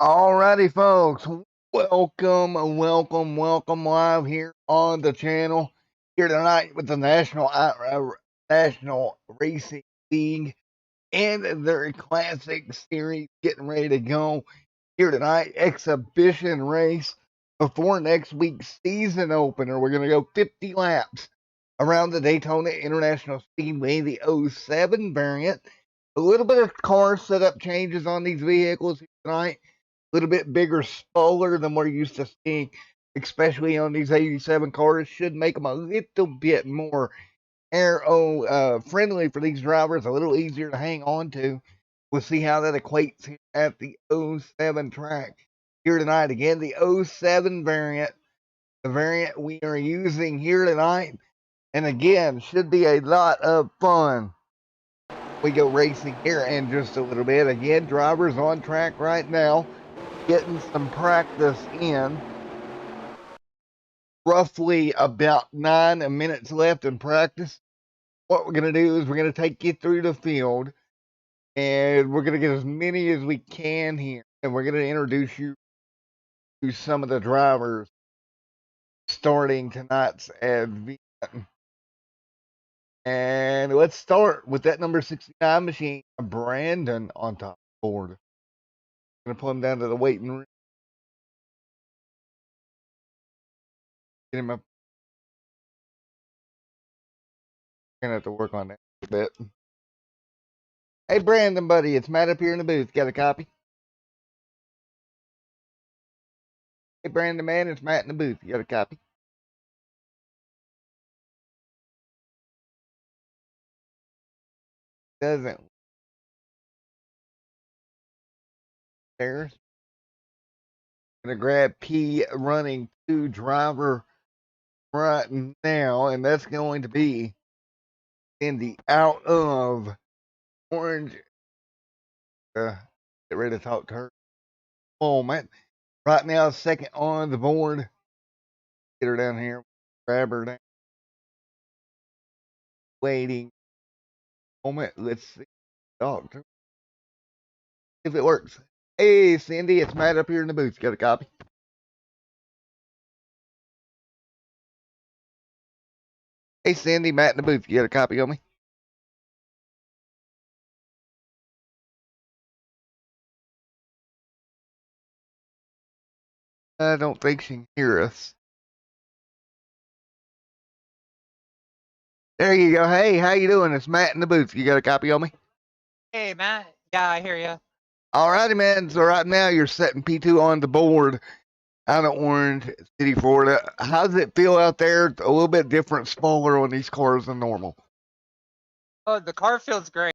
Alrighty, folks. Welcome live here on the channel here tonight with the National Racing League and their Classic Series getting ready to go here tonight. Exhibition race before next week's season opener. We're going to go 50 laps around the Daytona International Speedway, the 07 variant. A little bit of car setup changes on these vehicles tonight. A little bit bigger spoiler than we're used to seeing, especially on these 87 cars. Should make them a little bit more aero friendly for these drivers, a little easier to hang on to. We'll see how that equates here at the 07 track here tonight. Again, the 07 variant, the variant we are using here tonight. And again, should be a lot of fun. We go racing here in just a little bit. Again, drivers on track right now, getting some practice in. Roughly about 9 minutes left in practice. What we're going to do is we're going to take you through the field, and we're going to get as many as we can here, and we're going to introduce you to some of the drivers starting tonight's event. And let's start with that number 69 machine, Brandon, on top of the board. I'm going to pull him down to the waiting room. Get him up. Going to have to work on that a bit. Hey, Brandon, buddy, it's Matt up here in the booth. Got a copy? Hey, Brandon, man, it's Matt in the booth. You got a copy? Doesn't. There's. Gonna grab P running 2 driver right now, and that's going to be in the out of orange. Get ready to talk to her. Moment. Right now, second on the board. Get her down here. Grab her down. Waiting. Moment. Let's see. Talk to her. If it works. Hey, Cindy, it's Matt up here in the booth. Got a copy? Hey, Cindy, Matt in the booth. You got a copy on me? I don't think she can hear us. There you go. Hey, how you doing? It's Matt in the booth. You got a copy on me? Hey, Matt. Yeah, I hear you. All righty, man. So right now you're setting P2 on the board out of Orange City, Florida. How does it feel out there? A little bit different spoiler on these cars than normal. Oh, the car feels great.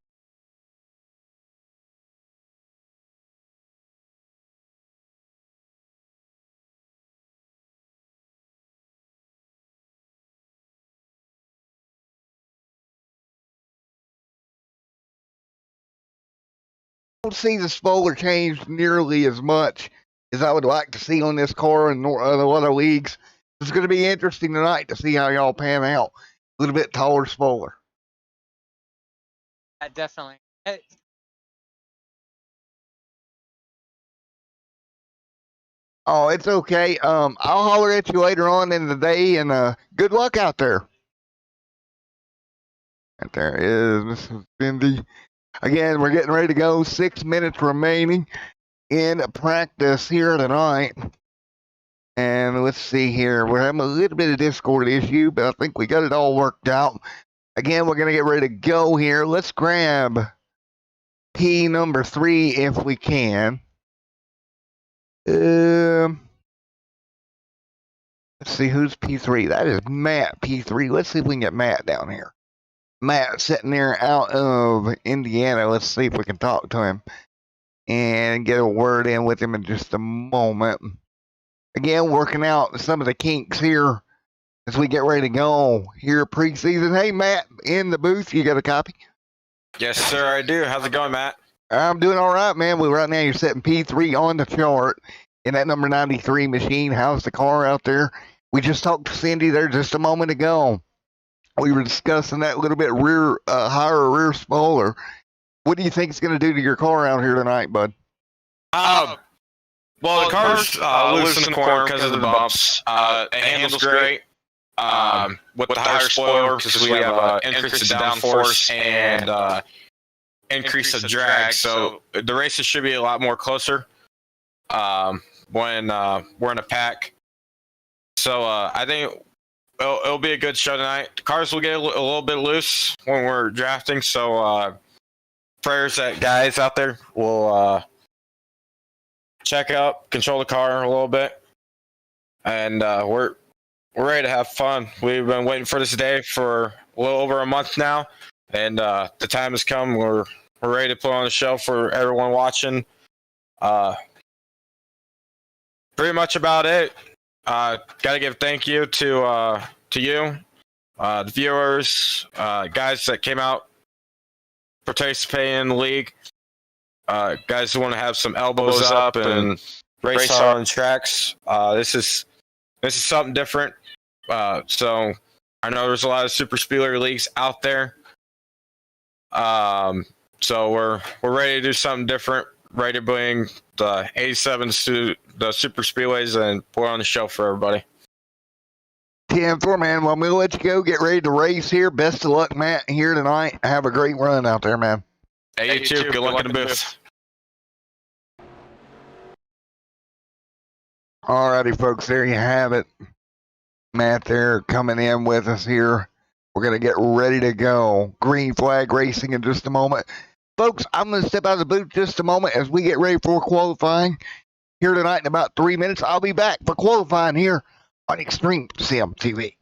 I don't see the spoiler change nearly as much as I would like to see on this car in a lot of leagues. It's going to be interesting tonight to see how y'all pan out. A little bit taller spoiler. Yeah, definitely. Oh, it's okay. I'll holler at you later on in the day, and good luck out there. And there is Mrs. Cindy. Again, we're getting ready to go. 6 minutes remaining in practice here tonight. And let's see here. We're having a little bit of Discord issue, but I think we got it all worked out. Again, we're going to get ready to go here. Let's grab P number 3 if we can. Let's see who's P3. That is Matt P3. Let's see if we can get Matt down here. Matt sitting there out of Indiana. Let's see if we can talk to him and get a word in with him in just a moment. Again, working out some of the kinks here as we get ready to go here preseason. Hey, Matt, in the booth, you got a copy? Yes, sir, I do. How's it going, Matt? I'm doing all right, man. Right now you're setting P3 on the chart in that number 93 machine. How's the car out there? We just talked to Cindy there just a moment ago. We were discussing that little bit higher rear spoiler. What do you think it's going to do to your car out here tonight, bud? Well, the car's loose in the corner because of the bumps. It handles great. With the higher spoiler, because we have increase the downforce and increase the drag, so the races should be a lot more closer when we're in a pack. So I think it'll be a good show tonight. The cars will get a little bit loose when we're drafting, so prayers that guys out there will check out, control the car a little bit, and we're ready to have fun. We've been waiting for this day for a little over a month now, and the time has come. We're ready to put on a show for everyone watching. Pretty much about it. Got to give thank you to you, the viewers, guys that came out participating in the league, guys who want to have some elbows up and race on tracks. This is something different. So I know there's a lot of Superspeedway leagues out there. So we're ready to do something different. Ready to bring the 87s to the Superspeedways and put on the show for everybody. 10-4, man. Well, we'll let you go. Get ready to race here. Best of luck, Matt, here tonight. Have a great run out there, man. Hey, you too. Good luck in the booth. Alrighty, folks. There you have it. Matt there coming in with us here. We're going to get ready to go. Green flag racing in just a moment. Folks, I'm going to step out of the booth just a moment as we get ready for qualifying here tonight in about 3 minutes. I'll be back for qualifying here on Extreme Sim TV.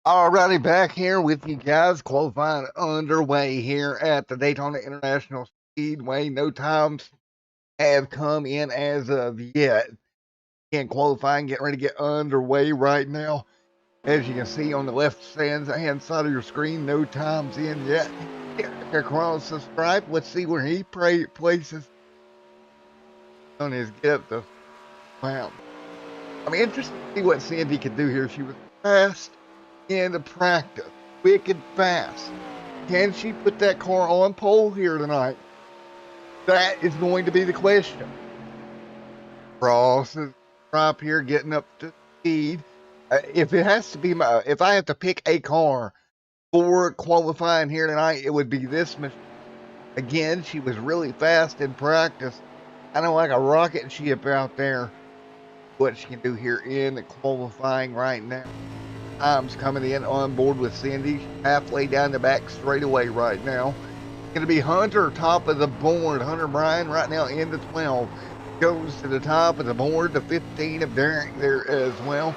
Alrighty, back here with you guys. Qualifying underway here at the Daytona International Speedway. No times have come in as of yet. Again, qualifying, getting ready to get underway right now. As you can see on the left hand side of your screen, no times in yet. Derek across the stripe. Let's see where he places on his get up the wow. I'm interested to see what Sandy can do here. She was fast in the practice, quick and fast. Can she put that car on pole here tonight? That is going to be the question. Cross is up here, getting up to speed. If it has to be if I have to pick a car for qualifying here tonight, it would be this machine. Again, she was really fast in practice, kind of like a rocket ship out there. What she can do here in qualifying right now. Times coming in on board with Cindy, halfway down the back straightaway right now. Going to be Hunter, top of the board. Hunter Bryan right now in the 12. Goes to the top of the board, the 15 of Derek there as well.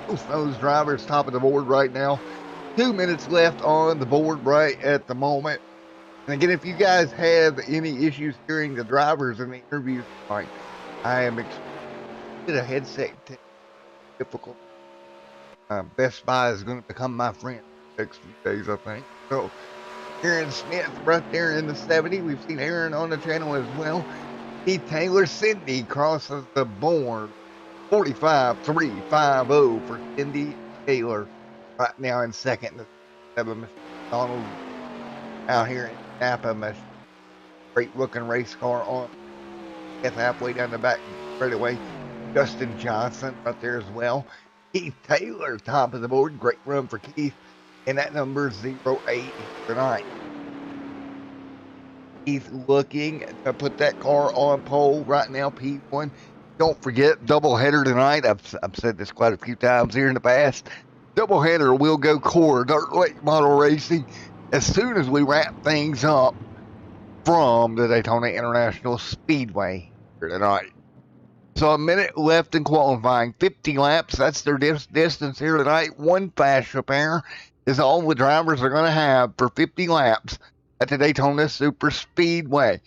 Both those drivers top of the board right now. 2 minutes left on the board right at the moment. And again, if you guys have any issues hearing the drivers in the interviews tonight, I am a headset difficult. Best Buy is going to become my friend the next few days, I think. So, Aaron Smith right there in the 70. We've seen Aaron on the channel as well. Keith Taylor, Cindy crosses the board. 45.350 for Cindy Taylor right now in second. Donald out here in Napa. Great looking race car on halfway down the back straightaway. Justin Johnson right there as well. Keith Taylor, top of the board. Great run for Keith. And that number is 08 tonight. Keith looking to put that car on pole right now, P1. Don't forget, doubleheader tonight. I've said this quite a few times here in the past. Doubleheader will go core dirt late model racing as soon as we wrap things up from the Daytona International Speedway here tonight. So a minute left in qualifying, 50 laps. That's their distance here tonight. One fast repair is all the drivers are going to have for 50 laps at the Daytona Superspeedway.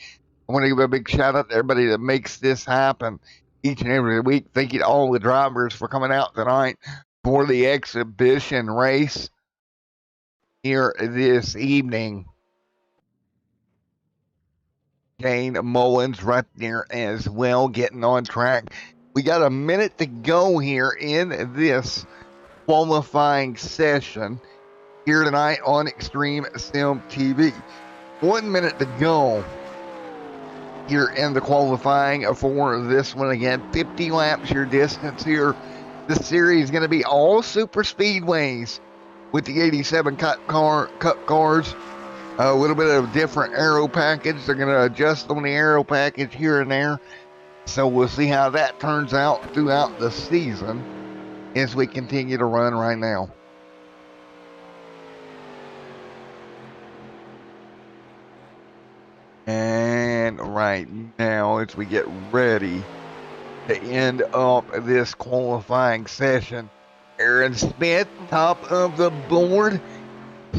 I want to give a big shout out to everybody that makes this happen each and every week. Thank you to all the drivers for coming out tonight for the exhibition race here this evening. Jane Mullins right there as well, getting on track. We got a minute to go here in this qualifying session here tonight on Extreme Sim TV. 1 minute to go here in the qualifying for this one. Again, 50 laps your distance here. This series is going to be all super speedways with the 87 Cup cars. A little bit of different aero package. They're going to adjust on the aero package here and there. So we'll see how that turns out throughout the season as we continue to run right now. And right now, as we get ready to end up this qualifying session, Aaron Smith, top of the board.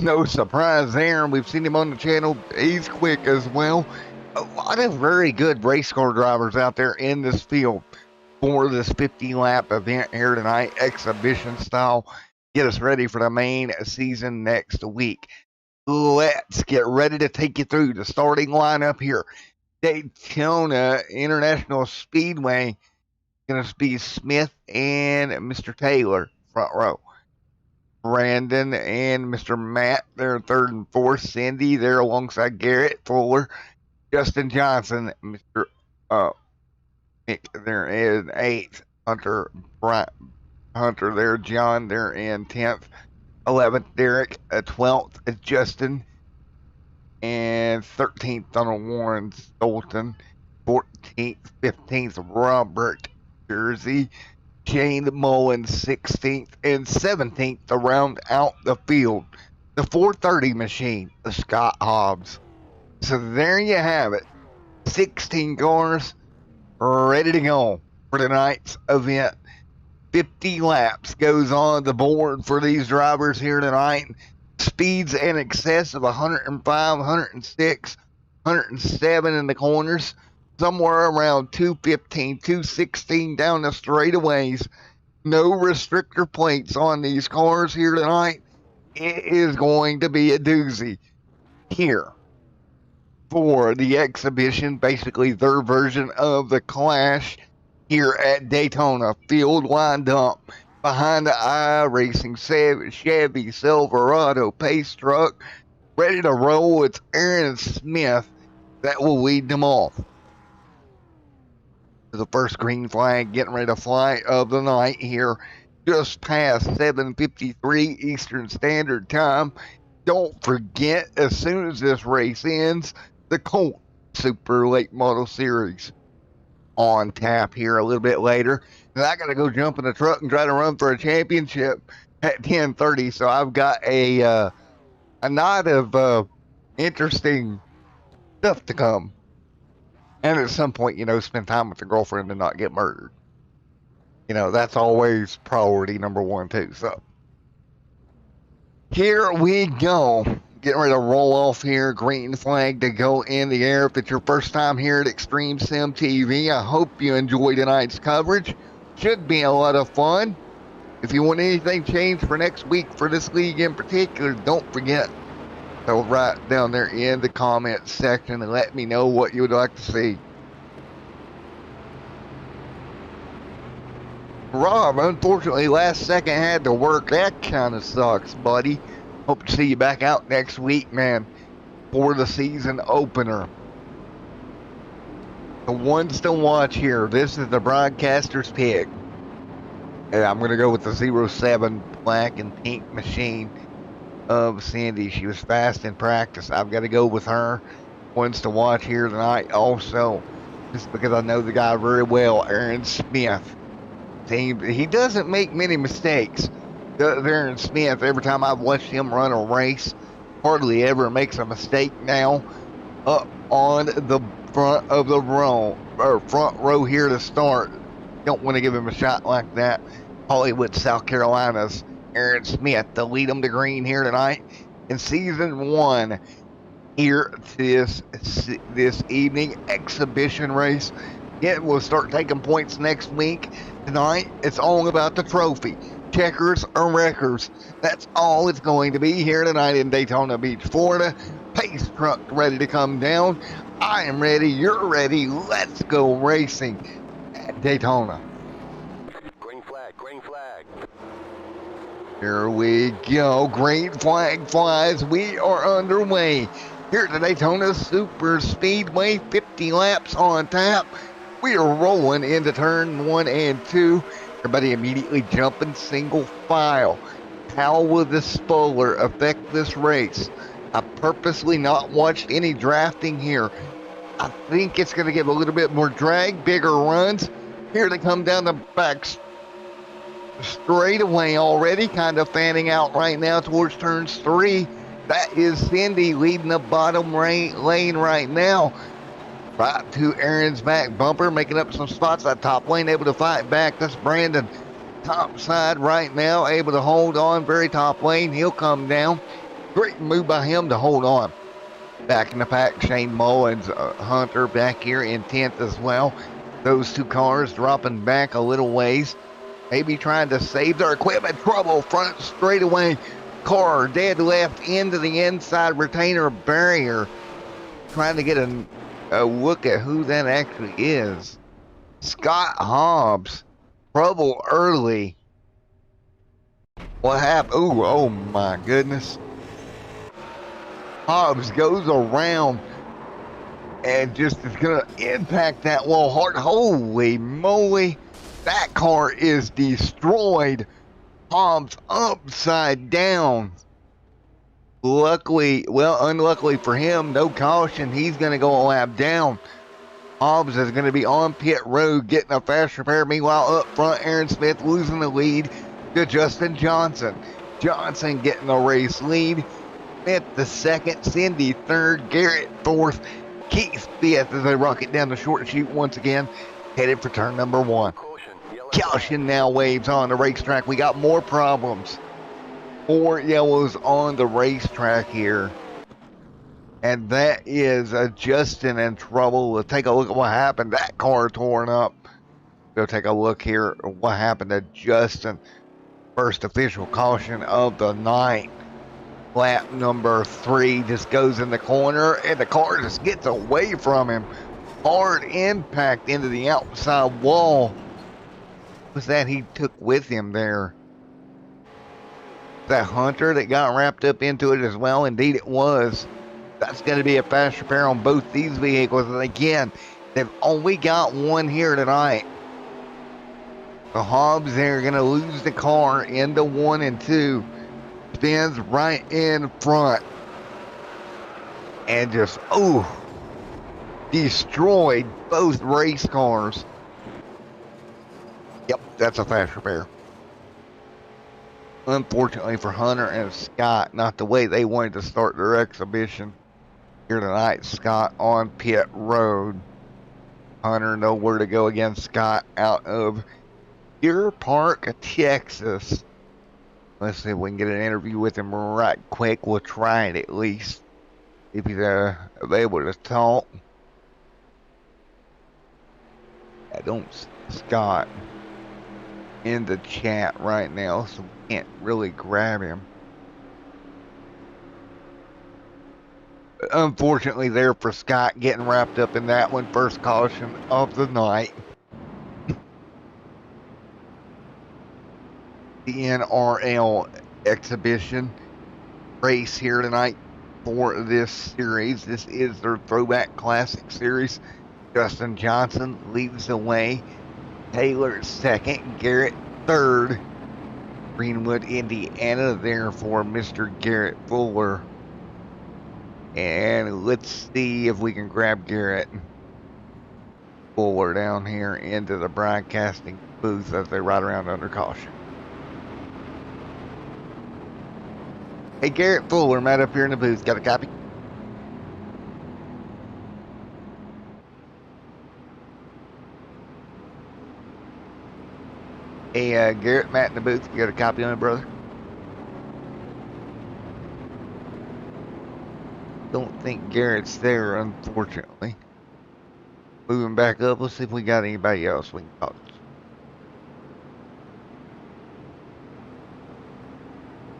No surprise there. We've seen him on the channel. He's quick as well. A lot of very good race car drivers out there in this field for this 50-lap event here tonight, exhibition style. Get us ready for the main season next week. Let's get ready to take you through the starting lineup here. Daytona International Speedway. Going to be Smith and Mr. Taylor, front row. Brandon and Mr. Matt, they're third and fourth. Cindy, they're alongside Garrett Fuller. Justin Johnson, Mr. Nick, they're in eighth. Hunter there. John, they're in 10th. 11th, Derek. 12th, Justin. And 13th, Donald Warren Stolton. 14th, 15th, Robert Jersey. Shane Mullins 16th and 17th to round out the field. The 430 machine, the Scott Hobbs. So there you have it. 16 cars ready to go for tonight's event. 50 laps goes on the board for these drivers here tonight. Speeds in excess of 105, 106, 107 in the corners. Somewhere around 215, 216 down the straightaways. No restrictor plates on these cars here tonight. It is going to be a doozy here for the exhibition, basically their version of the Clash here at Daytona. Field lined up behind the iRacing Chevy Silverado Pace truck, ready to roll. It's Aaron Smith that will lead them off. The first green flag getting ready to fly of the night here, just past 7:53 Eastern Standard Time. Don't forget, as soon as this race ends, the Colt Super Late Model Series on tap here a little bit later. And I got to go jump in the truck and try to run for a championship at 10:30. So I've got a lot of interesting stuff to come. And at some point, spend time with the girlfriend and not get murdered. That's always priority number one, too. So here we go. Getting ready to roll off here. Green flag to go in the air. If it's your first time here at Extreme Sim TV, I hope you enjoy tonight's coverage. Should be a lot of fun. If you want anything changed for next week for this league in particular, don't forget to write down there in the comment section and let me know what you would like to see. Rob, unfortunately, last second had to work. That kind of sucks, buddy. Hope to see you back out next week, man, for the season opener. The ones to watch here. This is the broadcaster's pick. And I'm going to go with the 07 black and pink machine of Cindy. She was fast in practice. I've got to go with her. Ones to watch here tonight also, just because I know the guy very well, Aaron Smith. He doesn't make many mistakes. Aaron Smith, every time I've watched him run a race, hardly ever makes a mistake now. Up on the front of the row, or front row here to start. Don't want to give him a shot like that. Hollywood, South Carolina's Aaron Smith to lead them to green here tonight in season 1 here this evening exhibition race. Yeah, we'll start taking points next week. Tonight, it's all about the trophy. Checkers or wreckers. That's all it's going to be here tonight in Daytona Beach, Florida. Pace truck ready to come down. I am ready. You're ready. Let's go racing at Daytona. Green flag, green flag. Here we go. Green flag flies. We are underway here at the Daytona Superspeedway. 50 laps on tap. We are rolling into turn 1 and 2. Everybody immediately jumping single file. How will this spoiler affect this race? I purposely not watched any drafting here. I think it's going to give a little bit more drag, bigger runs. Here they come down the back straightaway already, kind of fanning out right now towards turns 3. That is Cindy leading the bottom lane right now. Right to Aaron's back bumper, making up some spots. That top lane able to fight back. That's Brandon top side right now, able to hold on. Very top lane. He'll come down. Great move by him to hold on. Back in the pack, Shane Mullins, Hunter back here in 10th as well. Those two cars dropping back a little ways. Maybe trying to save their equipment. Trouble front straightaway. Car dead left into the inside retainer barrier. Trying to get a look at who that actually is. Scott Hobbs. Trouble early. What happened? Ooh, oh my goodness. Hobbs goes around and just is going to impact that wall hard. Holy moly. That car is destroyed. Hobbs upside down. Luckily, well, unluckily for him, no caution. He's going to go a lap down. Hobbs is going to be on pit road getting a fast repair. Meanwhile, up front, Aaron Smith losing the lead to Justin Johnson. Johnson getting the race lead. Smith the second, Cindy third, Garrett fourth, Keith fifth as they rocket down the short chute once again, headed for turn number 1. Caution, yellow Caution now waves on the racetrack. We got more problems. More yellows on the racetrack here. And that is Justin in trouble. We'll take a look at what happened. That car torn up. Go take a look here at what happened to Justin. First official caution of the night. Lap number 3 just goes in the corner and the car just gets away from him. Hard impact into the outside wall. What was that he took with him there? That Hunter that got wrapped up into it as well? Indeed it was. That's going to be a fast repair on both these vehicles. And again, they've only got one here tonight. The Hobbs, they're going to lose the car into 1 and 2. Spins right in front. And just, destroyed both race cars. Yep, that's a fast repair. Unfortunately for Hunter and Scott, not the way they wanted to start their exhibition here tonight. Scott on pit road. Hunter nowhere to go again. Scott out of Deer Park, Texas. Let's see if we can get an interview with him right quick. We'll try it at least. If he's able to talk. I don't see Scott in the chat right now, so we can't really grab him. But unfortunately there for Scott, getting wrapped up in that one. First caution of the night. The NRL exhibition race here tonight for this series. This is their Throwback Classic series. Justin Johnson leads the way. Taylor second. Garrett third. Greenwood, Indiana there for Mr. Garrett Fuller. And let's see if we can grab Garrett Fuller down here into the broadcasting booth as they ride around under caution. Hey, Garrett Fuller, Matt up here in the booth. Got a copy? Hey, Garrett, Matt in the booth. You got a copy on it, brother? Don't think Garrett's there, unfortunately. Moving back up, let's see if we got anybody else we can talk to.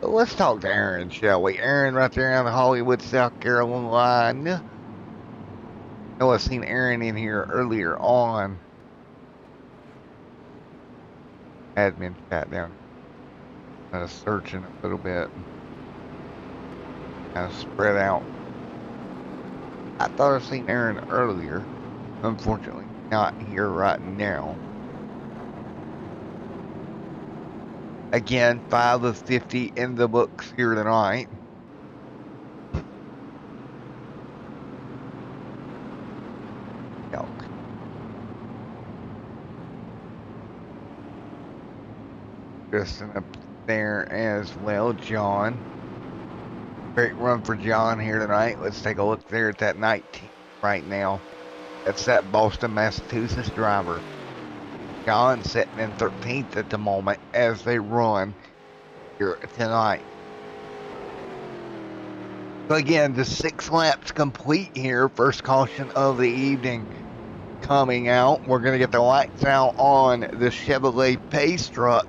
So let's talk to Aaron, shall we? Aaron right there on the Hollywood, South Carolina line. I know I've seen Aaron in here earlier on. Admin chat down. Kind of searching a little bit. Kind of spread out. I thought I'd seen Aaron earlier. Unfortunately, not here right now. Again, 5 of 50 in the books here tonight. Justin up there as well, John. Great run for John here tonight. Let's take a look there at that 19 right now. That's that Boston, Massachusetts driver. John sitting in 13th at the moment as they run here tonight. So again, the 6 laps complete here. First caution of the evening coming out. We're going to get the lights out on the Chevrolet Pace truck.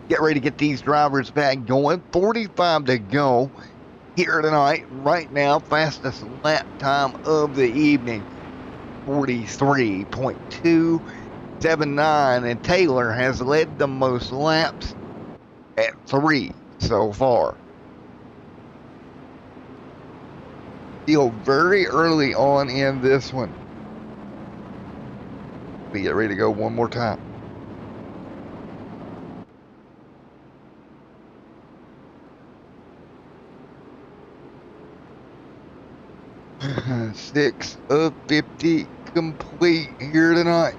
Get ready to get these drivers back going. 45 to go here tonight. Right now, fastest lap time of the evening. 43.279. And Taylor has led the most laps at 3 so far. Still very early on in this one. We get ready to go one more time. Six of 50 complete here tonight.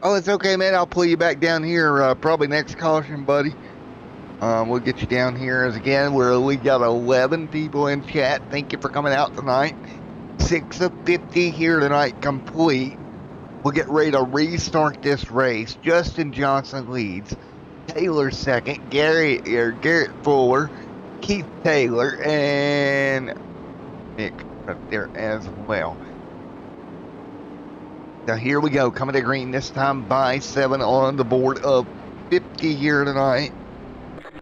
Oh, it's okay, man. I'll pull you back down here probably next caution, buddy. We'll get you down here as again. We got 11 people in chat. Thank you for coming out tonight. 6 of 50 here tonight complete. We'll get ready to restart this race. Justin Johnson leads. Taylor second. Garrett Fuller. Keith Taylor. And Nick up there as well. Now here we go. Coming to green this time by 7 on the board of 50 here tonight.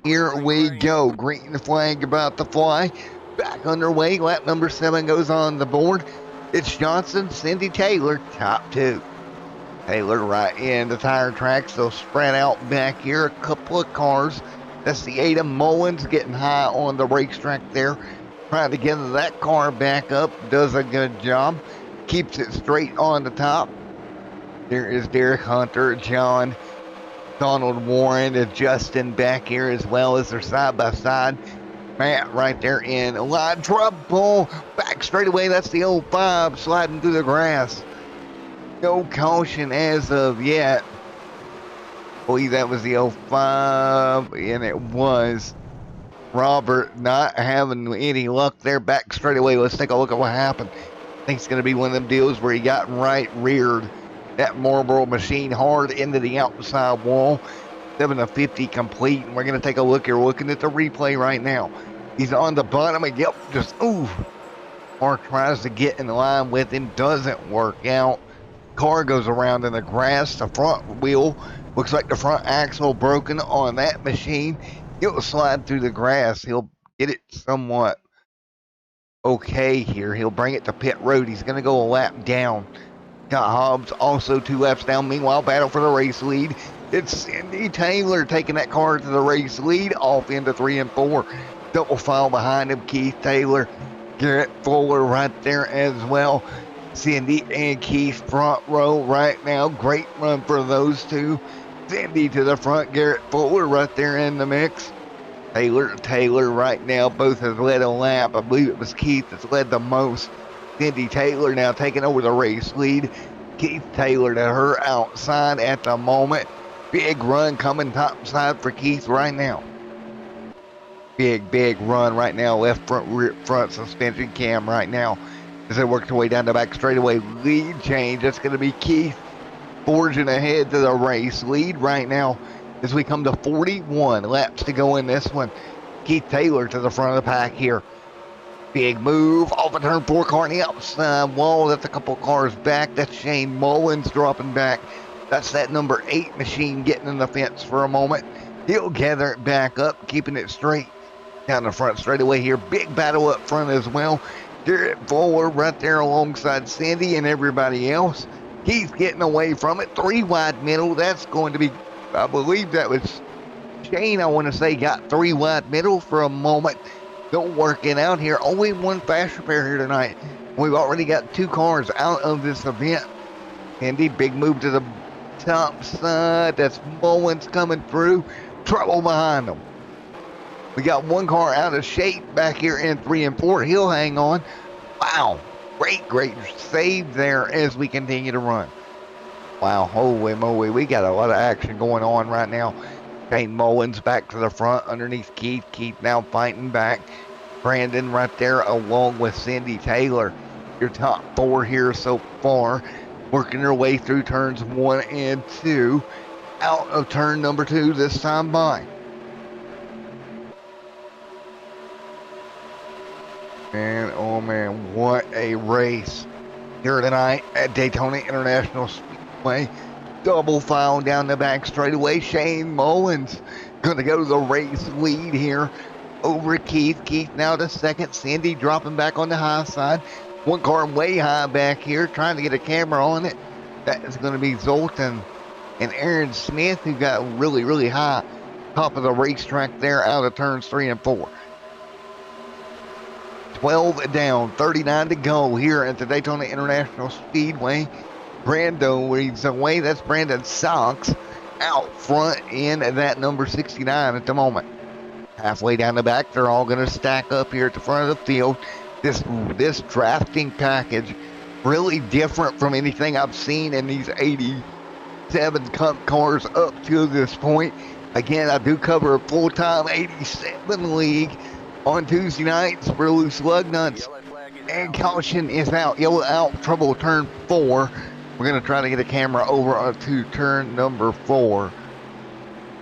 Here we go. Green flag about to fly. Back underway. Lap number 7 goes on the board. It's Johnson, Cindy Taylor, top 2. Taylor right in the tire tracks. They'll spread out back here. A couple of cars. That's the Ada Mullins getting high on the racetrack there. Trying to get that car back up. Does a good job. Keeps it straight on the top. There is Derek Hunter, John, Donald Warren, and Justin back here as well as they're side by side. Matt right there in a lot of trouble. Back straight away. That's the 05 sliding through the grass. No caution as of yet. I believe that was the 05, and it was Robert not having any luck there. Back straight away. Let's take a look at what happened. I think it's going to be one of them deals where he got right reared. That Marlboro machine hard into the outside wall. 7 of 50 complete. And we're going to take a look here. We're looking at the replay right now. He's on the bottom. And yep, just ooh. Car tries to get in line with him. Doesn't work out. Car goes around in the grass. The front wheel looks like the front axle broken on that machine. He'll slide through the grass. He'll get it somewhat okay here. He'll bring it to pit road. He's going to go a lap down. Got Hobbs also 2 laps down. Meanwhile, battle for the race lead. It's Cindy Taylor taking that car to the race lead. Off into 3 and 4. Double file behind him. Keith Taylor. Garrett Fuller right there as well. Cindy and Keith front row right now. Great run for those two. Cindy to the front. Garrett Fuller right there in the mix. Taylor right now. Both have led a lap. I believe it was Keith that's led the most. Cindy Taylor now taking over the race lead. Keith Taylor to her outside at the moment. Big run coming top side for Keith right now. Big run right now. Left front suspension cam right now. As they work their way down the back straightaway. Lead change. That's going to be Keith forging ahead to the race lead right now. As we come to 41 laps to go in this one. Keith Taylor to the front of the pack here. Big move off of turn 4 car on the outside wall. That's a couple cars back. That's Shane Mullins dropping back. That's that number 8 machine getting in the fence for a moment. He'll gather it back up, keeping it straight down the front straightaway here. Big battle up front as well. Garrett Fuller right there alongside Cindy and everybody else. He's getting away from it. 3 wide middle. That's going to be, I believe that was Shane, I want to say, got 3 wide middle for a moment. Don't work it out here. Only 1 fast repair here tonight. We've already got 2 cars out of this event. Andy, big move to the top side. That's Mullins coming through. Trouble behind them. We got 1 car out of shape back here in 3 and 4. He'll hang on. Wow. Great save there as we continue to run. Wow. Holy moly. We got a lot of action going on right now. Shane Mullins back to the front underneath Keith. Keith now fighting back. Brandon right there along with Cindy Taylor. Your top 4 here so far. Working their way through turns 1 and 2. Out of turn number 2 this time by. And oh man, what a race here tonight at Daytona International Speedway. Double file down the back straightaway. Shane Mullins going to go to the race lead here over Keith. Keith now to second. Cindy dropping back on the high side. 1 car way high back here trying to get a camera on it. That is going to be Zoltan and Aaron Smith, who got really high top of the racetrack there out of turns 3 and 4. 12 down, 39 to go here at the Daytona International Speedway. Brando leads the way. That's Brandon Sox out front in that number 69 at the moment. Halfway down the back, they're all going to stack up here at the front of the field. This drafting package really different from anything I've seen in these 87 Cup cars up to this point. Again, I do cover a full-time 87 league on Tuesday nights for loose lug nuts. Yellow flag is And out. caution is out. Yellow out. Trouble turn 4. We're going to try to get a camera over to turn number 4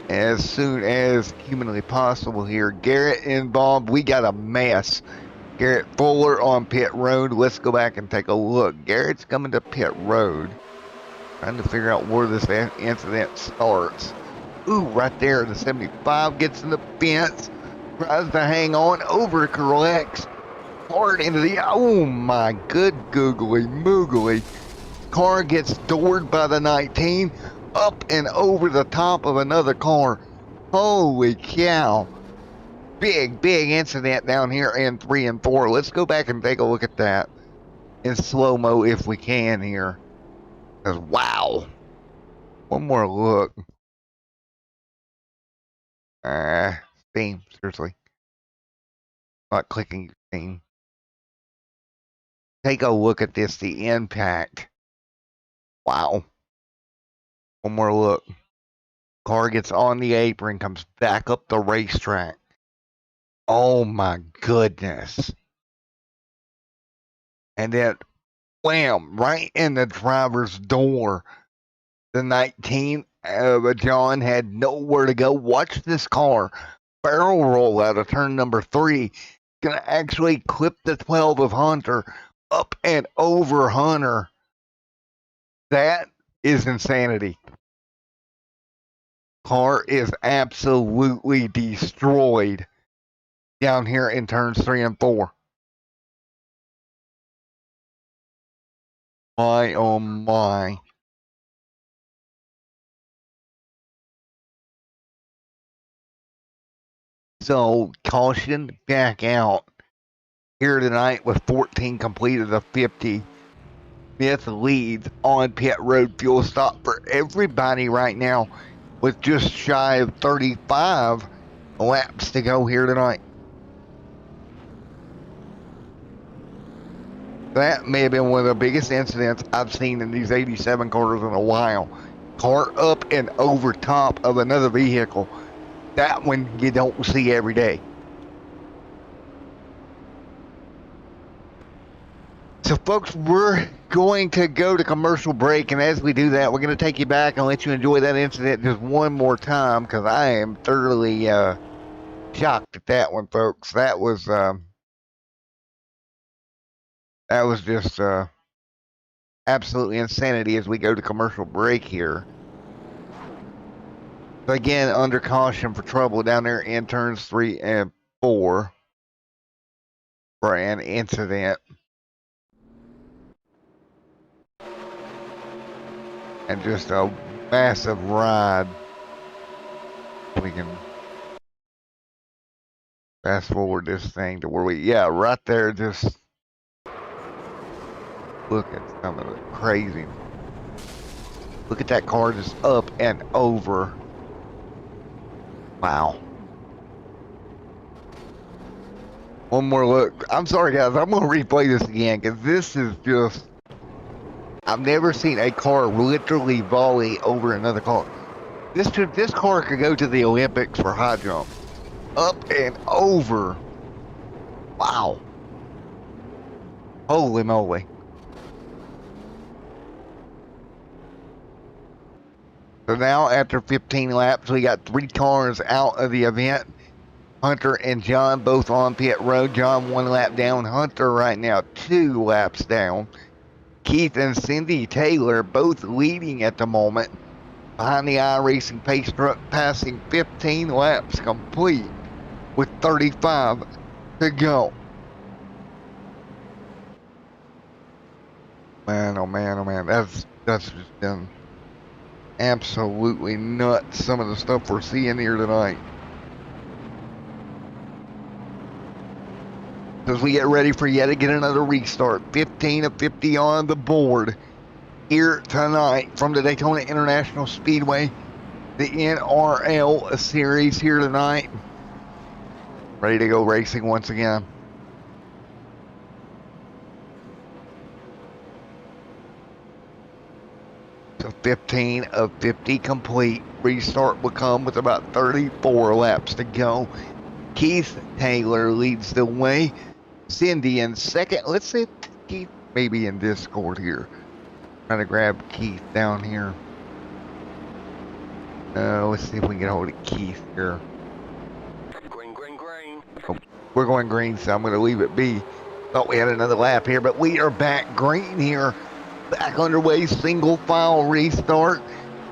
as soon as humanly possible here. Garrett involved. We got a mess. Garrett Fuller on pit road. Let's go back and take a look. Garrett's coming to pit road. Trying to figure out where this incident starts. Ooh, right there. The 75 gets in the fence. Tries to hang on. Over corrects. Hard into the, oh my good googly moogly. Car gets doored by the 19. Up and over the top of another car. Holy cow. Big incident down here in 3 and 4. Let's go back and take a look at that in slow-mo if we can here. Because wow. One more look. Steam, seriously. Not clicking Steam. Take a look at this, the impact. Wow. One more look. Car gets on the apron, comes back up the racetrack. Oh my goodness. And then, wham, right in the driver's door. The 19, John had nowhere to go. Watch this car barrel roll out of turn number 3. Gonna actually clip the 12 of Hunter up and over Hunter. That is insanity. Car is absolutely destroyed down here in turns 3 and 4. My, oh my. So, caution back out here tonight with 14 completed of 50. Smith leads on pit road fuel stop for everybody right now with just shy of 35 laps to go here tonight. That may have been one of the biggest incidents I've seen in these 87 quarters in a while. Car up and over top of another vehicle. That one you don't see every day. So folks, we're going to go to commercial break, and as we do that, we're going to take you back and let you enjoy that incident just one more time, because I am thoroughly shocked at that one, folks. That was just absolutely insanity as we go to commercial break here. So again, under caution for trouble down there in turns 3 and 4 for an incident. And just a massive ride. We can fast forward this thing to where we, yeah, right there, just look at some of the crazy. Look at that car just up and over. Wow. One more look. I'm sorry, guys. I'm going to replay this again because this is just, I've never seen a car literally volley over another car. This car could go to the Olympics for high jump. Up and over. Wow. Holy moly. So now after 15 laps, we got 3 cars out of the event. Hunter and John both on pit road. John 1 lap down. Hunter right now 2 laps down. Keith and Cindy Taylor both leading at the moment. Behind the iRacing pace truck, passing 15 laps complete with 35 to go. Man, oh man, oh man. That's just been absolutely nuts, some of the stuff we're seeing here tonight. As we get ready for yet again another restart. 15 of 50 on the board here tonight from the Daytona International Speedway. The NRL series here tonight. Ready to go racing once again. 15 of 50 complete. Restart will come with about 34 laps to go. Keith Taylor leads the way. Cindy in second. Let's see if Keith maybe in Discord here. Trying to grab Keith down here. Let's see if we can get a hold of Keith here. Green, green, green. Oh, we're going green, so I'm going to leave it be. Thought we had another lap here, but we are back green here. Back underway, single file restart.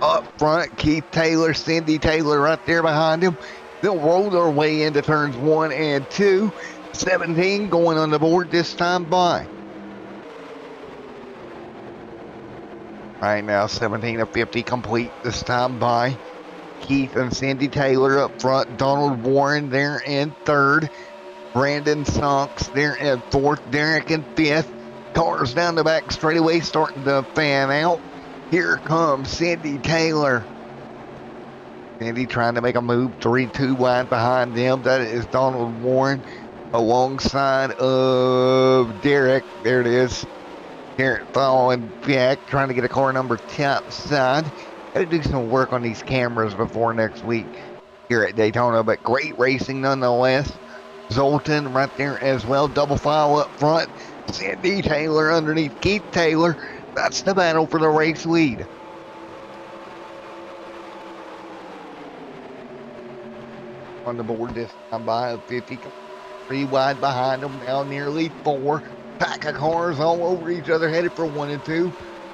Up front, Keith Taylor, Cindy Taylor right there behind him. They'll roll their way into turns 1 and 2. 17 going on the board this time by. Right now, 17 of 50 complete this time by. Keith and Cindy Taylor up front. Donald Warren there in third. Brandon Sonks there in fourth. Derek in fifth. Cars down the back straightaway starting to fan out. Here comes Cindy Taylor. Cindy trying to make a move. 3-2 wide behind them. That is Donald Warren alongside of Derek. There it is. Derek following back, trying to get a car number top side. Got to do some work on these cameras before next week here at Daytona, but great racing nonetheless. Zoltan right there as well. Double file up front. Cindy Taylor underneath Keith Taylor. That's the battle for the race lead. On the board this time by 50. 3 wide behind them, now nearly 4. Pack of cars all over each other, headed for 1 and 2.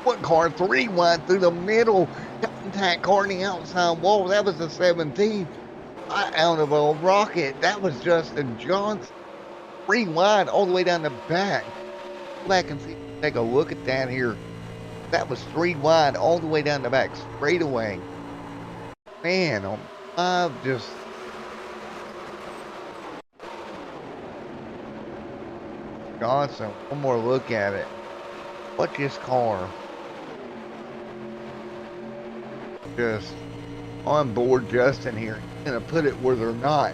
One car 3 wide through the middle. Contact car on the outside wall. That was the 17. Out of a rocket. That was Justin Johnson. 3 wide all the way down the back. Go back and see. Take a look at that here. That was 3 wide all the way down the back straightaway. Man, I've just. Johnson, one more look at it. Watch this car. Just on board Justin here. He's gonna put it where they're not.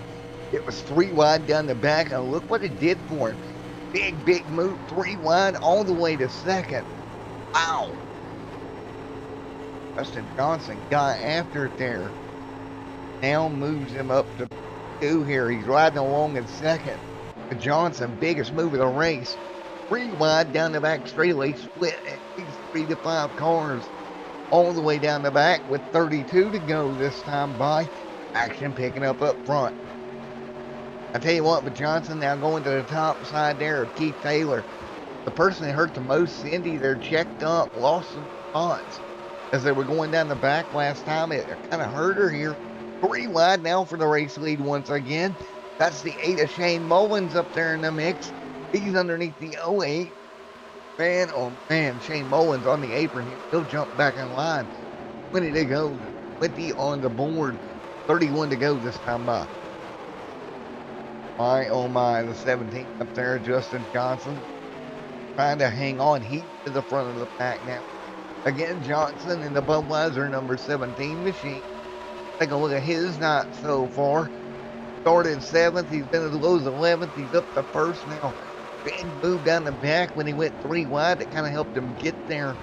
It was 3 wide down the back, and look what it did for him. Big move, 3 wide all the way to second. Wow. Justin Johnson got after it there. Now moves him up to 2 here. He's riding along in second. Johnson, biggest move of the race. 3 wide down the back straightaway, split at least 3 to 5 cars all the way down the back with 32 to go this time by. Action picking up front. I tell you what, but Johnson now going to the top side there of Keith Taylor. The person that hurt the most, Cindy, they're checked up, lost some spots as they were going down the back last time. It kind of hurt her here. 3 wide now for the race lead once again. That's the 8 of Shane Mullins up there in the mix. He's underneath the 08. Man, oh man, Shane Mullins on the apron. He'll jump back in line. 20 to go. 20 on the board. 31 to go this time by. My, oh my, the 17 up there, Justin Johnson. Trying to hang on. He's to the front of the pack now. Again, Johnson in the Budweiser number 17 machine. Take a look at his night so far. Started 7th, he's been as low as 11th, he's up to 1st now. Big move down the back when he went 3 wide, that kind of helped him get there.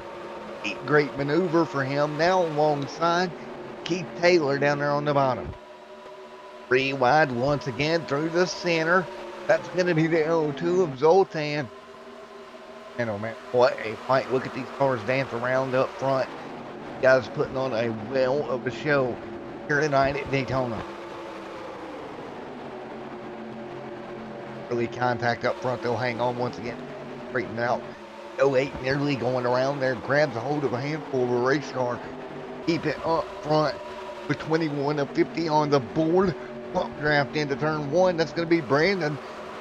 Great maneuver for him. Now alongside Keith Taylor down there on the bottom. 3 wide once again through the center. That's going to be the 0-2 of Zoltan. And oh man, what a fight. Look at these cars dance around up front. Guys putting on a well of a show here tonight at Daytona. Early contact up front, they'll hang on once again. Straighten out. 08 nearly going around there, grabs a hold of a handful of a race car. Keep it up front with 21 of 50 on the board. Pump draft into turn 1. That's going to be Brandon.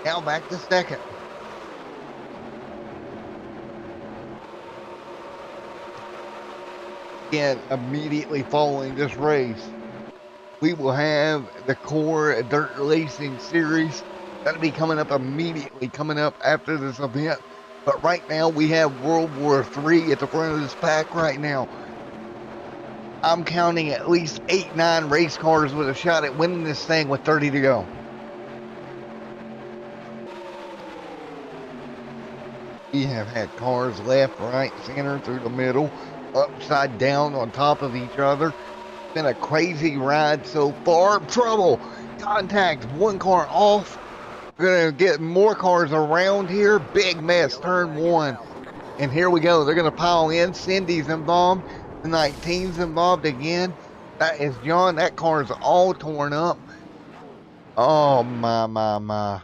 Now back to second. Again, immediately following this race, we will have the Core Dirt Racing Series. That'll be coming up immediately, coming up after this event. But right now, we have World War III at the front of this pack right now. I'm counting at least 8-9 race cars with a shot at winning this thing with 30 to go. We have had cars left, right, center, through the middle. upside down on top of each other. Been a crazy ride so far. Trouble. Contact. One car off. We're going to get more cars around here. Big mess. Turn one. And here we go. They're going to pile in. Cindy's involved. The 19's involved again. That is John. That car is all torn up. Oh, my.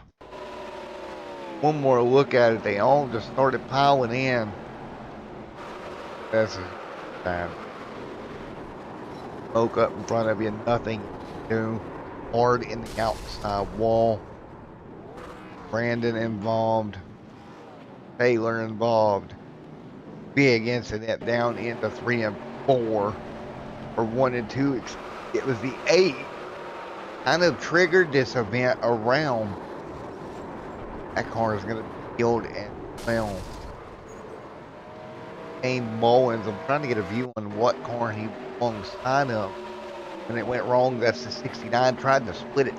One more look at it. They all just started piling in. That's bad. Smoke up in front of you. Nothing to do. Hard in the outside wall. Brandon involved. Taylor involved. Big incident down into 3 and 4. Or 1 and 2. It was the 8. Kind of triggered this event around. That car is going to be killed and well. Aim Mullins. I'm trying to get a view on what car he alongside of. When it went wrong, that's the 69. Tried to split it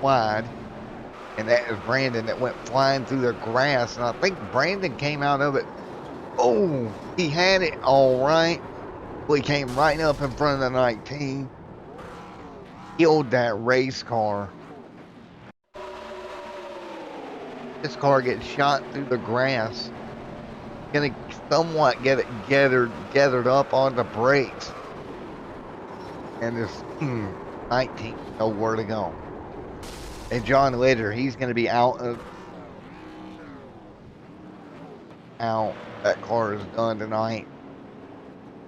wide. And that is Brandon that went flying through the grass. And I think Brandon came out of it. Oh, he had it all right. Well, he came right up in front of the 19. Killed that race car. This car gets shot through the grass. Gonna somewhat get it gathered up on the brakes. And this 19 nowhere to go. And John Litter, he's gonna be out. That car is done tonight.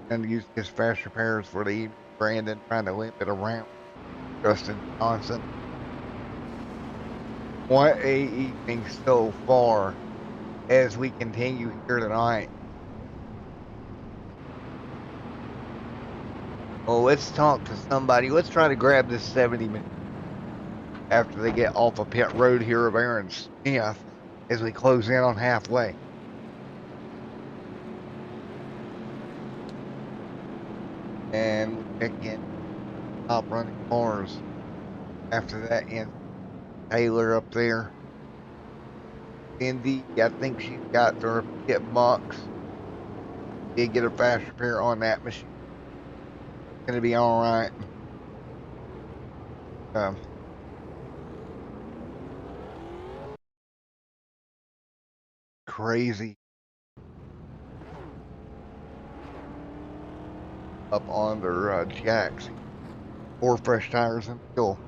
Gonna use his fast repairs for the evening. Brandon trying to limp it around. Justin Johnson. What a evening so far as we continue here tonight. Well, let's talk to somebody. Let's try to grab this 70 minutes after they get off of pit road here of Aaron Smith as we close in on halfway. And we check in top running cars. After that, in Taylor up there. Cindy, I think she's got their pit box. Did get a fast repair on that machine. It's gonna be all right. Crazy. Up on their jacks. 4 fresh tires and fuel.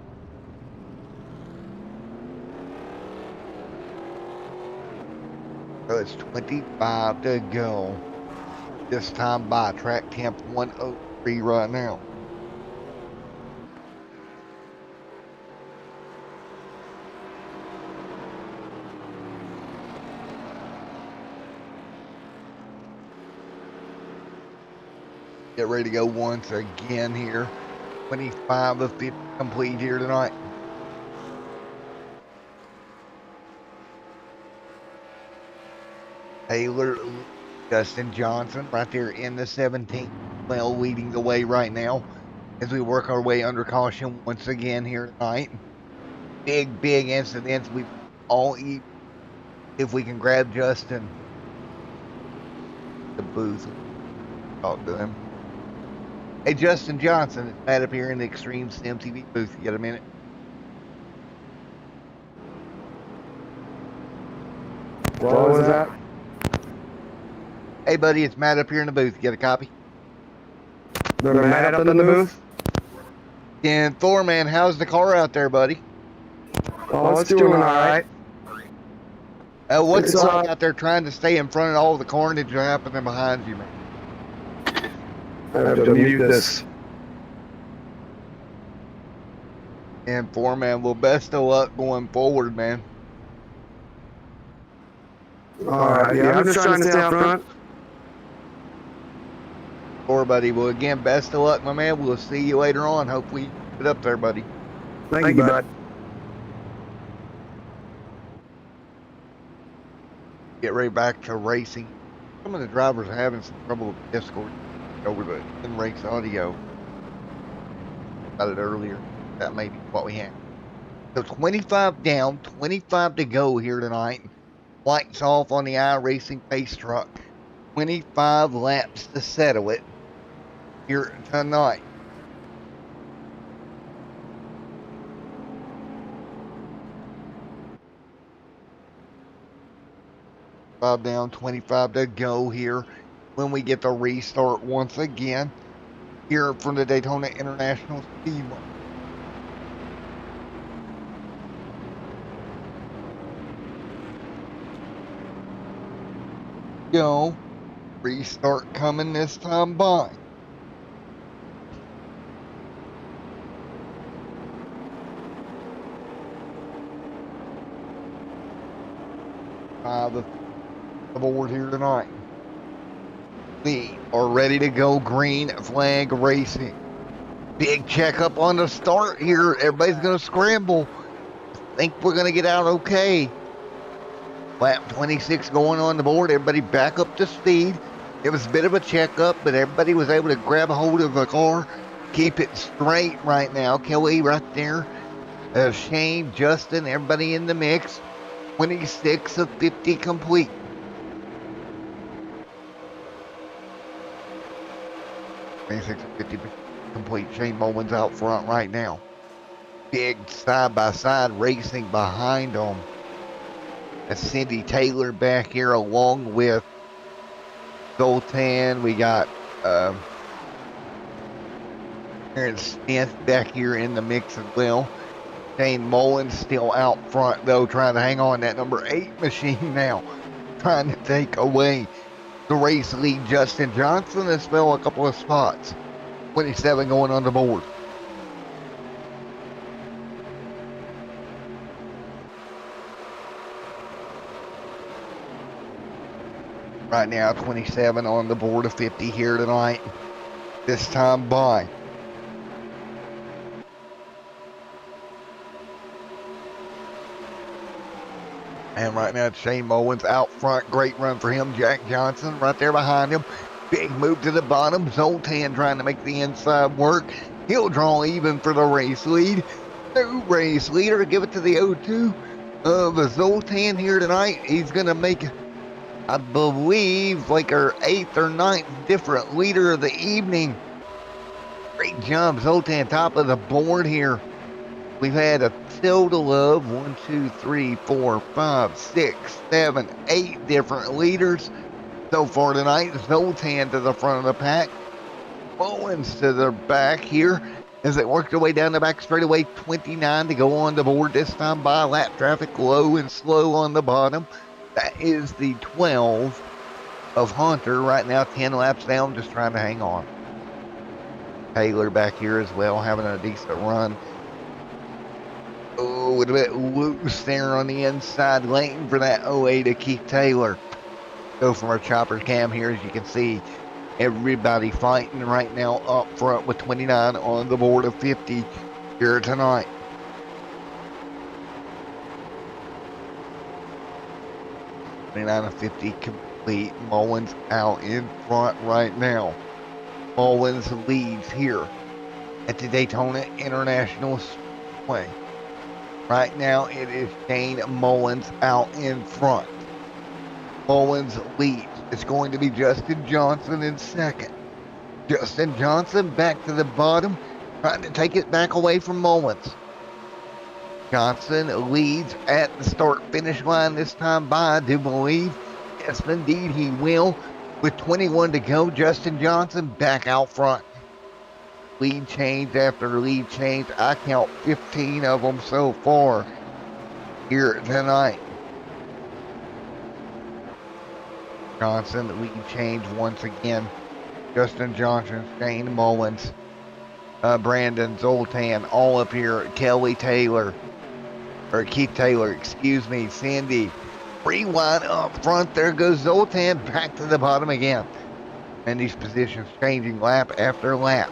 So it's 25 to go. This time by track temp 103 right now. Get ready to go once again here. 25 of 50 complete here tonight. Taylor, Justin Johnson right there in the 17th. Well, leading the way right now as we work our way under caution once again here tonight. Big incidents. We've all eat. If we can grab Justin, the booth, talk to him. Hey, Justin Johnson, it's Matt up here in the Extreme Sim TV booth. You got a minute? What was that? Hey, buddy, it's Matt up here in the booth. You got a copy? The Matt up in the booth? And Thorman, how's the car out there, buddy? Oh, it's doing all right. What's it like out there trying to stay in front of all the carnage happening behind you, man? I have to mute this. And Foreman, well, best of luck going forward, man. Alright, yeah, I'm just trying to stay out front. Or, buddy, well, again, best of luck, my man. We'll see you later on. Hope we get up there, buddy. Thank you, bud. Get right back to racing. Some of the drivers are having some trouble with Discord over the in-race audio. About it earlier. That may be what we have. So 25 down, 25 to go here tonight. Lights off on the iRacing pace truck. 25 laps to settle it here tonight. Five down, 25 to go here when we get the restart once again here from the Daytona International Speedway. Go. Restart coming this time by. The board here tonight. We are ready to go. Green flag racing. Big checkup on the start here. Everybody's going to scramble. Think we're going to get out okay. Lap 26 going on the board. Everybody back up to speed. It was a bit of a checkup, but everybody was able to grab a hold of the car. Keep it straight right now. Kelly right there. Shane, Justin, everybody in the mix. 26 of 50 complete. Complete. Shane Mullins out front right now. Big side-by-side racing behind them. Cindy Taylor back here along with Zoltan. We got Aaron Smith back here in the mix as well. Shane Mullins still out front though, trying to hang on that number 8 machine now. Trying to take away the race lead. Justin Johnson has fell a couple of spots. 27 going on the board. Right now, 27 on the board of 50 here tonight. This time by. And right now, Shane Mullins out front. Great run for him. Jack Johnson right there behind him. Big move to the bottom. Zoltan trying to make the inside work. He'll draw even for the race lead. New race leader. Give it to the 0-2 of Zoltan here tonight. He's going to make, I believe, like our 8th or 9th different leader of the evening. Great job, Zoltan, top of the board here. We've had a total of 1, 2, 3, 4, 5, 6, 7, 8 different leaders so far tonight. Zoltan to the front of the pack. Mullins to the back here as they work their way down the back straightaway. 29 to go on the board this time by. Lap traffic low and slow on the bottom. That is the 12 of Hunter right now. 10 laps down, just trying to hang on. Taylor back here as well, having a decent run. Oh, a bit loose there on the inside lane for that 08 to Keith Taylor. Go from our chopper cam here, as you can see, everybody fighting right now up front with 29 on the board of 50 here tonight. Out of 50 complete. Mullins out in front right now. Mullins leads here at the Daytona International Speedway. Right now it is Shane Mullins out in front. Mullins leads. It's going to be Justin Johnson in second. Justin Johnson back to the bottom, trying to take it back away from Mullins. Johnson leads at the start-finish line this time by, I do believe. Yes, indeed, he will. With 21 to go, Justin Johnson back out front. Lead change after lead change. I count 15 of them so far here tonight. Johnson, lead change once again. Justin Johnson, Shane Mullins, Brandon Zoltan, all up here. Kelly Taylor. Or Keith Taylor, excuse me, Cindy. Rewind up front. There goes Zoltan back to the bottom again. And these positions changing lap after lap.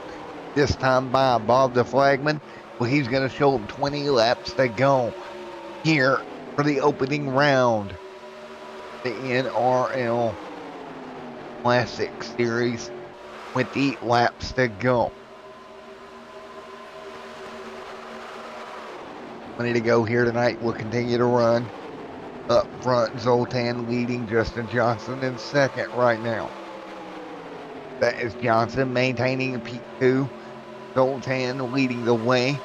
This time by Bob the Flagman. Well, he's going to show him 20 laps to go here for the opening round. The NRL Classic Series. 20 laps to go. 20 to go here tonight. We'll continue to run. Up front, Zoltan leading Justin Johnson in second right now. That is Johnson maintaining P2. Zoltan leading the way.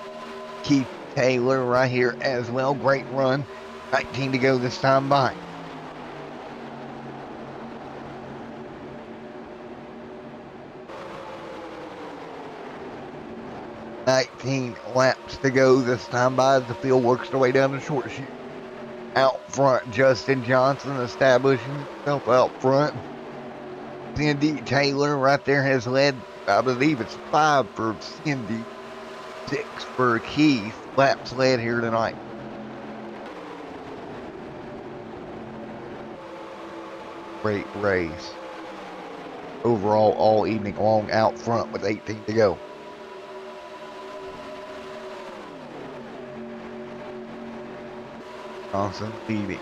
Keith Taylor right here as well. Great run. 19 to go this time by. "19 laps to go this time by as the field works their way down the short chute. Out front, Justin Johnson establishing himself out front. Cindy Taylor right there has led, I believe it's 5 for Cindy, 6 for Keith. Laps led here tonight. Great race. Overall, all evening long out front with 18 to go. Johnson leading.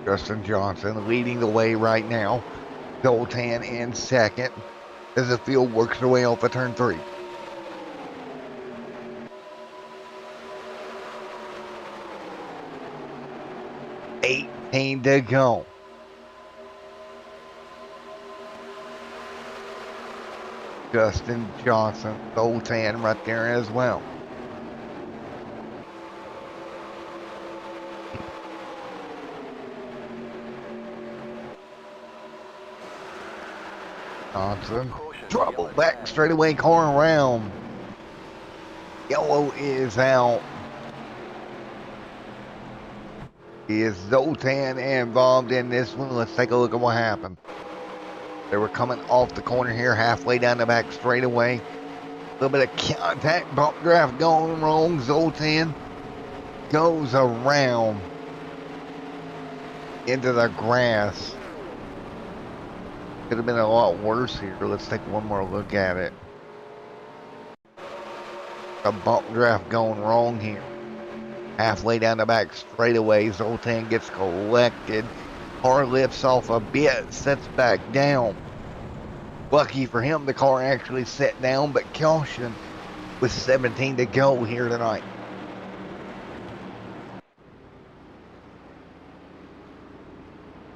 Justin Johnson leading the way right now. Zoltan in second as the field works their way off of turn 3. $18 to go. Justin Johnson, Zoltan right there as well. Johnson, trouble back straightaway, car around. Yellow is out. Is Zoltan involved in this one? Let's take a look at what happened. They were coming off the corner here, halfway down the back straightaway. A little bit of contact, bump draft going wrong. Zoltan goes around into the grass. Could have been a lot worse here. Let's take one more look at it. A bump draft going wrong here. Halfway down the back straightaway, Zoltan gets collected. Car lifts off a bit, sets back down. Lucky for him, the car actually set down, but caution with 17 to go here tonight.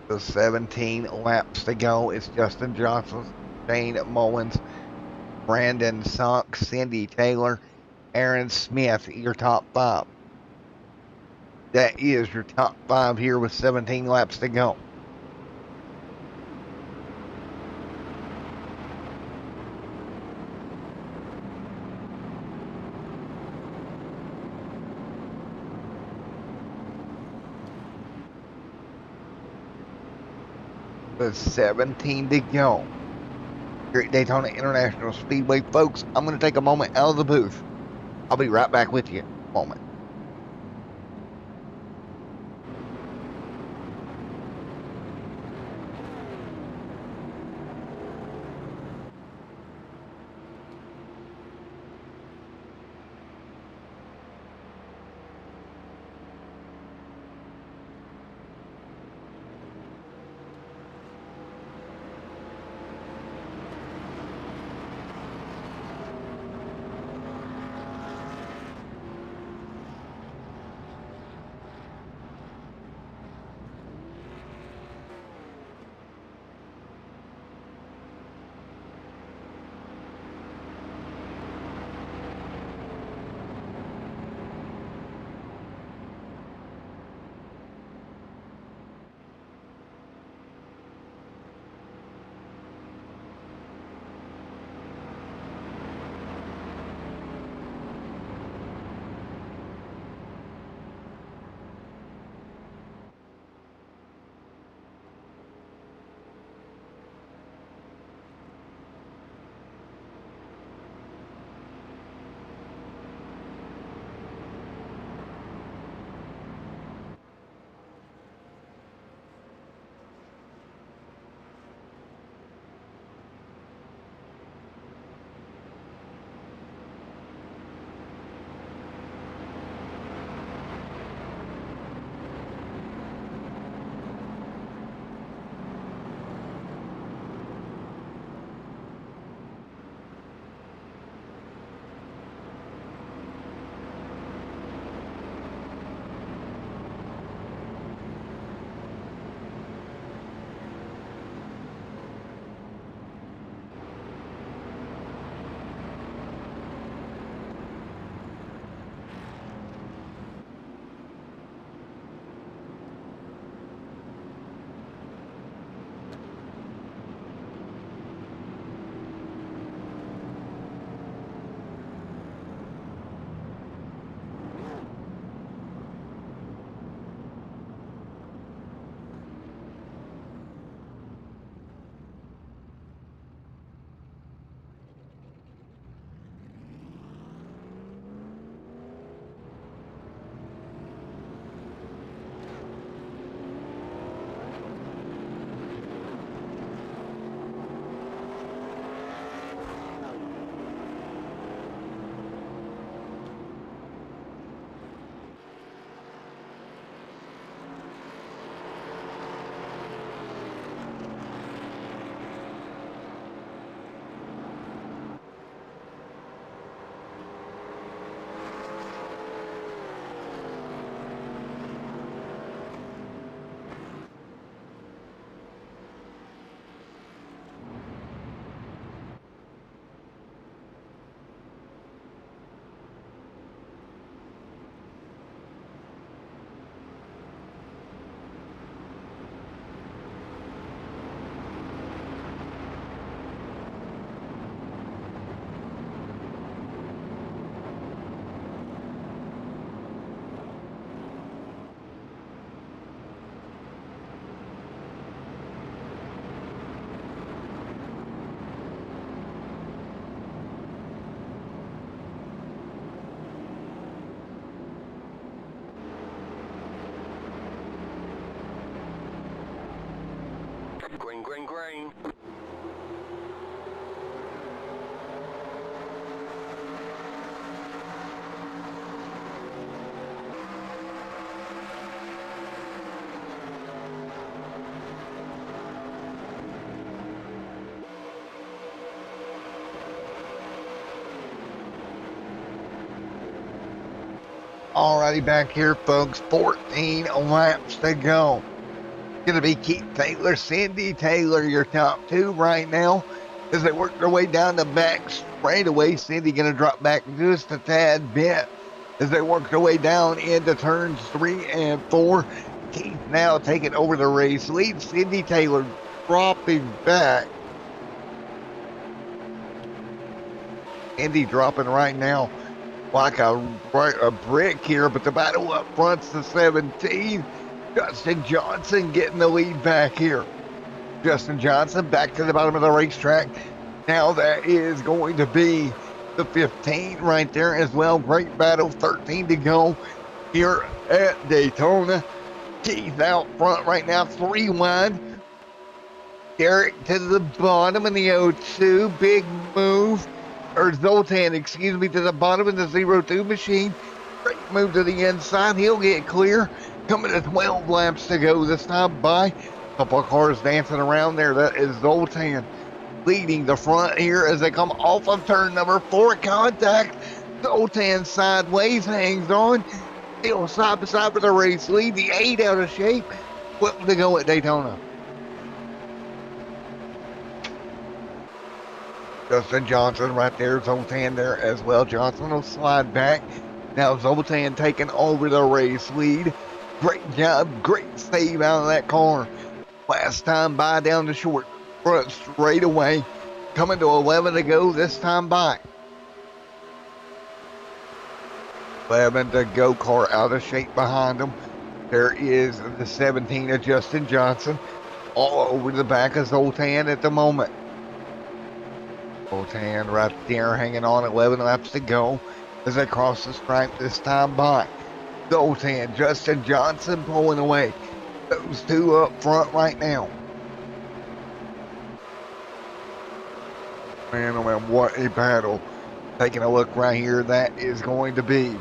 The 17 laps to go. It's Justin Johnson, Shane Mullins, Brandon Sunk, Cindy Taylor, Aaron Smith, your top 5. That is your top 5 here with 17 laps to go. With 17 to go here at Daytona International Speedway. Folks, I'm going to take a moment out of the booth. I'll be right back with you in a moment. Green, green, green. Alrighty, back here, folks. 14 laps to go. Gonna be Keith Taylor, Cindy Taylor, your top two right now. As they work their way down the back straightaway, Cindy gonna drop back just a tad bit. As they work their way down into turns 3 and 4, Keith now taking over the race lead. Cindy Taylor dropping back. Cindy dropping right now like a brick here, but the battle up front's the 17. Justin Johnson getting the lead back here. Justin Johnson back to the bottom of the racetrack. Now that is going to be the 15 right there as well. Great battle, 13 to go here at Daytona. Keith out front right now, 3 wide. Derek to the bottom in the 0-2, big move. Or Zoltan, excuse me, to the bottom of the 0-2 machine. Great move to the inside. He'll get clear. Coming to 12 laps to go this time by. Couple of cars dancing around there. That is Zoltan leading the front here as they come off of turn number 4. Contact. Zoltan sideways, hangs on. Still side by side for the race lead. The 8 out of shape. What to go at Daytona? Justin Johnson right there, Zoltan there as well. Johnson will slide back. Now Zoltan taking over the race lead. Great job, great save out of that car. Last time by down the short front straight away. Coming to 11 to go this time by. 11 to go, car out of shape behind them. There is the 17 of Justin Johnson. All over the back of Zoltan at the moment. Zoltan right there hanging on, 11 laps to go as they cross the stripe this time by. Zoltan, Justin Johnson pulling away. Those two up front right now. Man, oh man, what a battle. Taking a look right here, that is going to be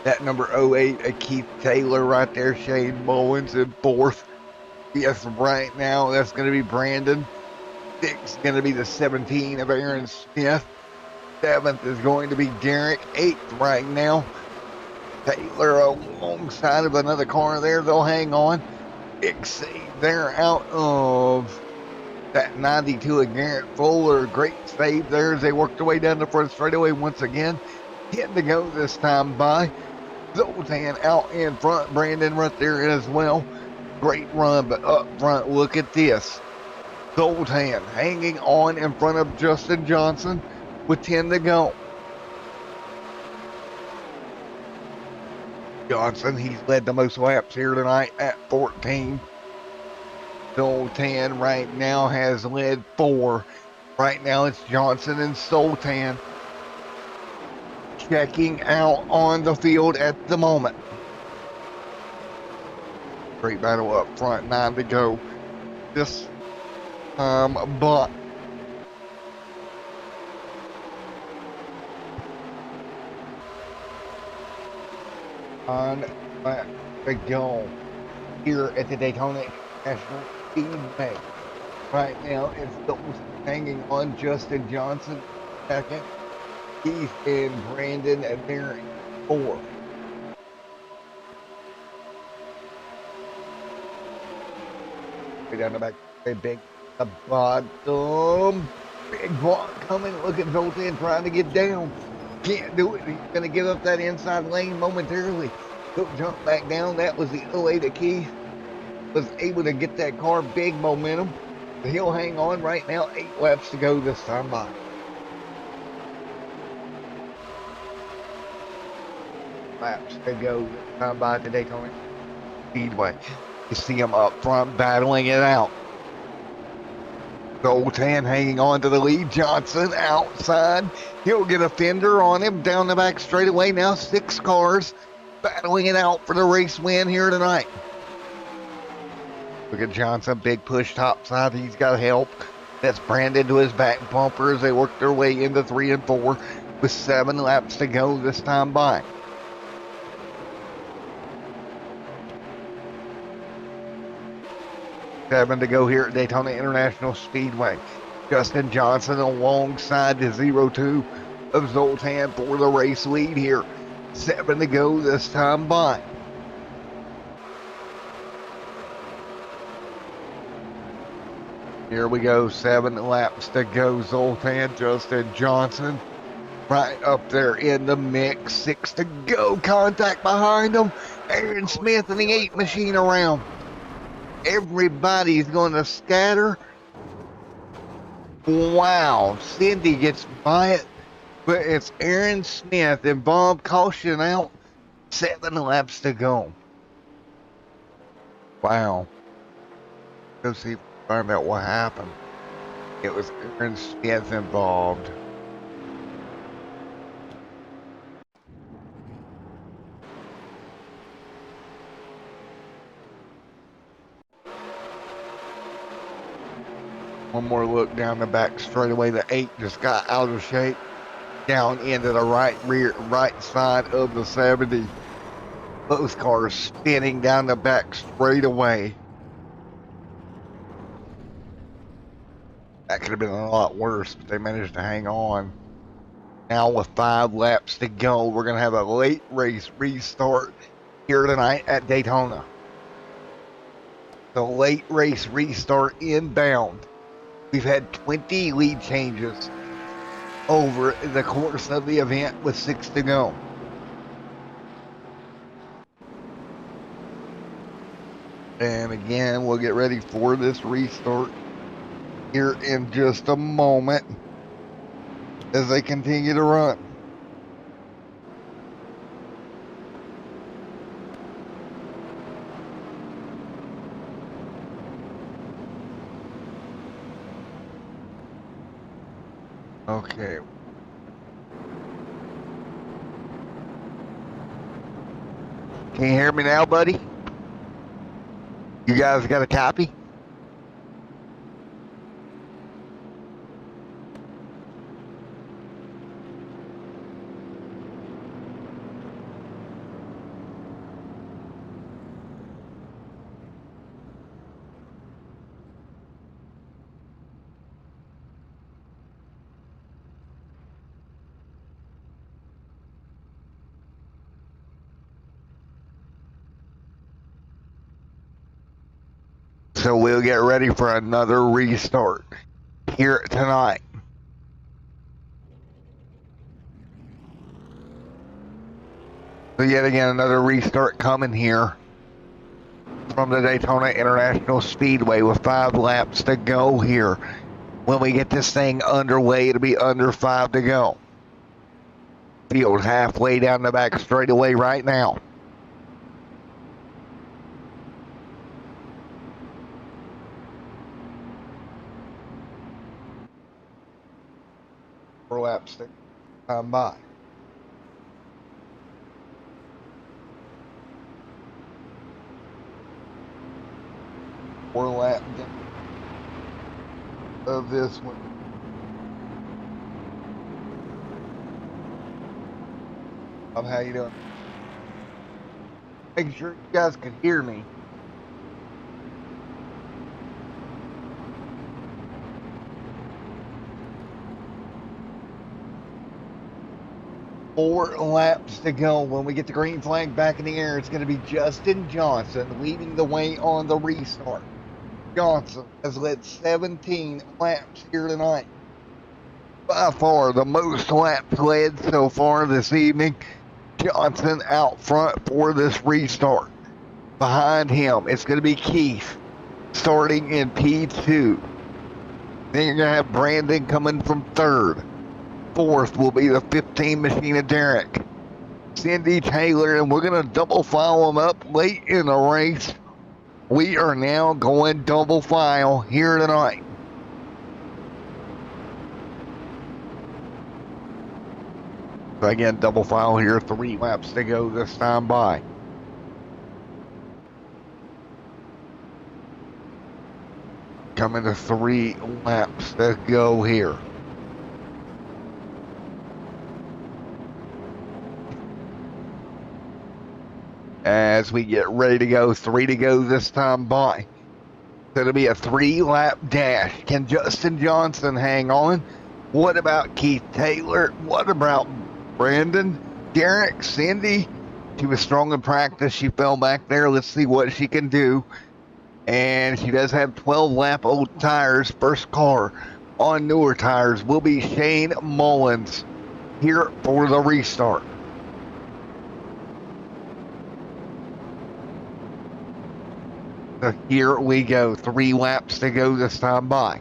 that number 08 of Keith Taylor right there. Shane Bowens in 4th. Yes, right now that's going to be Brandon. 6 going to be the 17 of Aaron Smith. 7th is going to be Derek. 8th right now. Taylor alongside of another car there. They'll hang on. Big save there out of that 92 of Garrett Fuller. Great save there as they work their way down the front straightaway once again. Getting to go this time by. Zoltan out in front. Brandon right there as well. Great run, but up front, look at this. Zoltan hanging on in front of Justin Johnson with 10 to go. Johnson, he's led the most laps here tonight at 14. Zoltan right now has led 4. Right now it's Johnson and Zoltan checking out on the field at the moment. Great battle up front, 9 to go. This but on back to go here at the Daytona International Speedway. Right now it's those hanging on. Justin Johnson 2nd. Keith and Brandon and they're 4th. Way down the back, a big the bottom. Big block coming. Look at Zoltan trying to get down. Can't do it. He's going to give up that inside lane momentarily. He'll jump back down. That was the 08 of Keith. Was able to get that car big momentum. He'll hang on right now. 8 laps to go this time by. Laps to go this time by the Daytona Speedway. You see him up front battling it out. Zoltan hanging on to the lead. Johnson outside. He'll get a fender on him down the back straightaway. Now 6 cars battling it out for the race win here tonight. Look at Johnson, big push topside. He's got help. That's Brandon to his back bumper as they work their way into 3 and 4 with 7 laps to go this time by. Seven to go here at Daytona International Speedway. Justin Johnson alongside the 0-2 of Zoltan for the race lead here. 7 to go this time by. Here we go, 7 laps to go. Zoltan, Justin Johnson, right up there in the mix. 6 to go, contact behind him. Aaron Smith and the 8 machine around. Everybody's going to scatter. Wow, Cindy gets by it, but it's Aaron Smith and Bob caution out. 7 laps to go. Wow. Go see if we can find out what happened. It was Aaron Smith involved. One more look down the back straightaway. The 8 just got out of shape. Down into the right side of the 70. Both cars spinning down the back straightaway. That could have been a lot worse, but they managed to hang on. Now with 5 laps to go, we're going to have a late race restart here tonight at Daytona. The late race restart inbound. We've had 20 lead changes over the course of the event with 6 to go. And again, we'll get ready for this restart here in just a moment as they continue to run. Okay. Can you hear me now, buddy? You guys got a copy? So we'll get ready for another restart here tonight. So yet again, another restart coming here from the Daytona International Speedway with 5 laps to go here. When we get this thing underway, it'll be under 5 to go. Field halfway down the back straightaway right now. Laps to come by. Four lap of this one. How you doing? Making sure you guys can hear me. Four laps to go. When we get the green flag back in the air, it's going to be Justin Johnson leading the way on the restart. Johnson has led 17 laps here tonight. By far the most laps led so far this evening. Johnson out front for this restart. Behind him, it's going to be Keith starting in P2. Then you're going to have Brandon coming from third. Fourth will be the 15 machine of Derek. Cindy Taylor, and we're going to double file them up late in the race. We are now going double file here tonight. So again, double file here, 3 laps to go this time by. coming to 3 laps to go here. As we get ready to go, 3 to go this time by. So it'll be a 3-lap dash. Can Justin Johnson hang on? What about Keith Taylor? What about Brandon? Derek? Cindy? She was strong in practice. She fell back there. Let's see what she can do. And she does have 12-lap-old tires. First car on newer tires will be Shane Mullins here for the restart. So here we go. 3 laps to go this time by.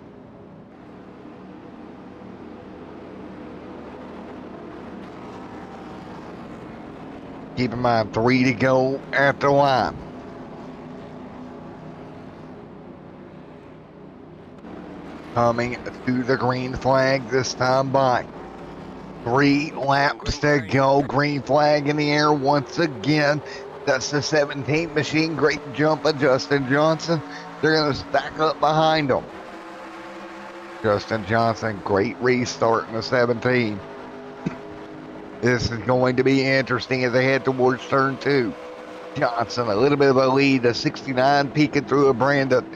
Keep in mind, 3 to go at the line. Coming to the green flag this time by. 3 laps to go. Green flag in the air once again. That's the 17th machine. Great jump of Justin Johnson. They're going to stack up behind him. Justin Johnson, great restart in the 17. This is going to be interesting as they head towards turn 2. Johnson, a little bit of a lead. The 69 peeking through a Brandon.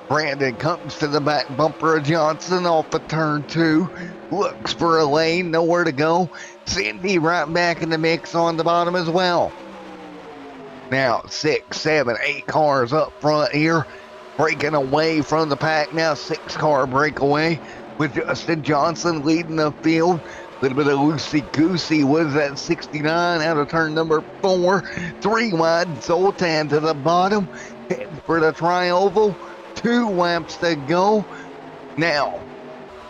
Brandon comes to the back bumper of Johnson off of turn 2. Looks for a lane, nowhere to go. Cindy right back in the mix on the bottom as well. Now 6, 7, 8 cars up front here. Breaking away from the pack now. 6-car breakaway with Justin Johnson leading the field. A little bit of loosey-goosey was that 69 out of turn number 4. 3 wide, Zoltan to the bottom. Head for the tri-oval. 2 laps to go. Now,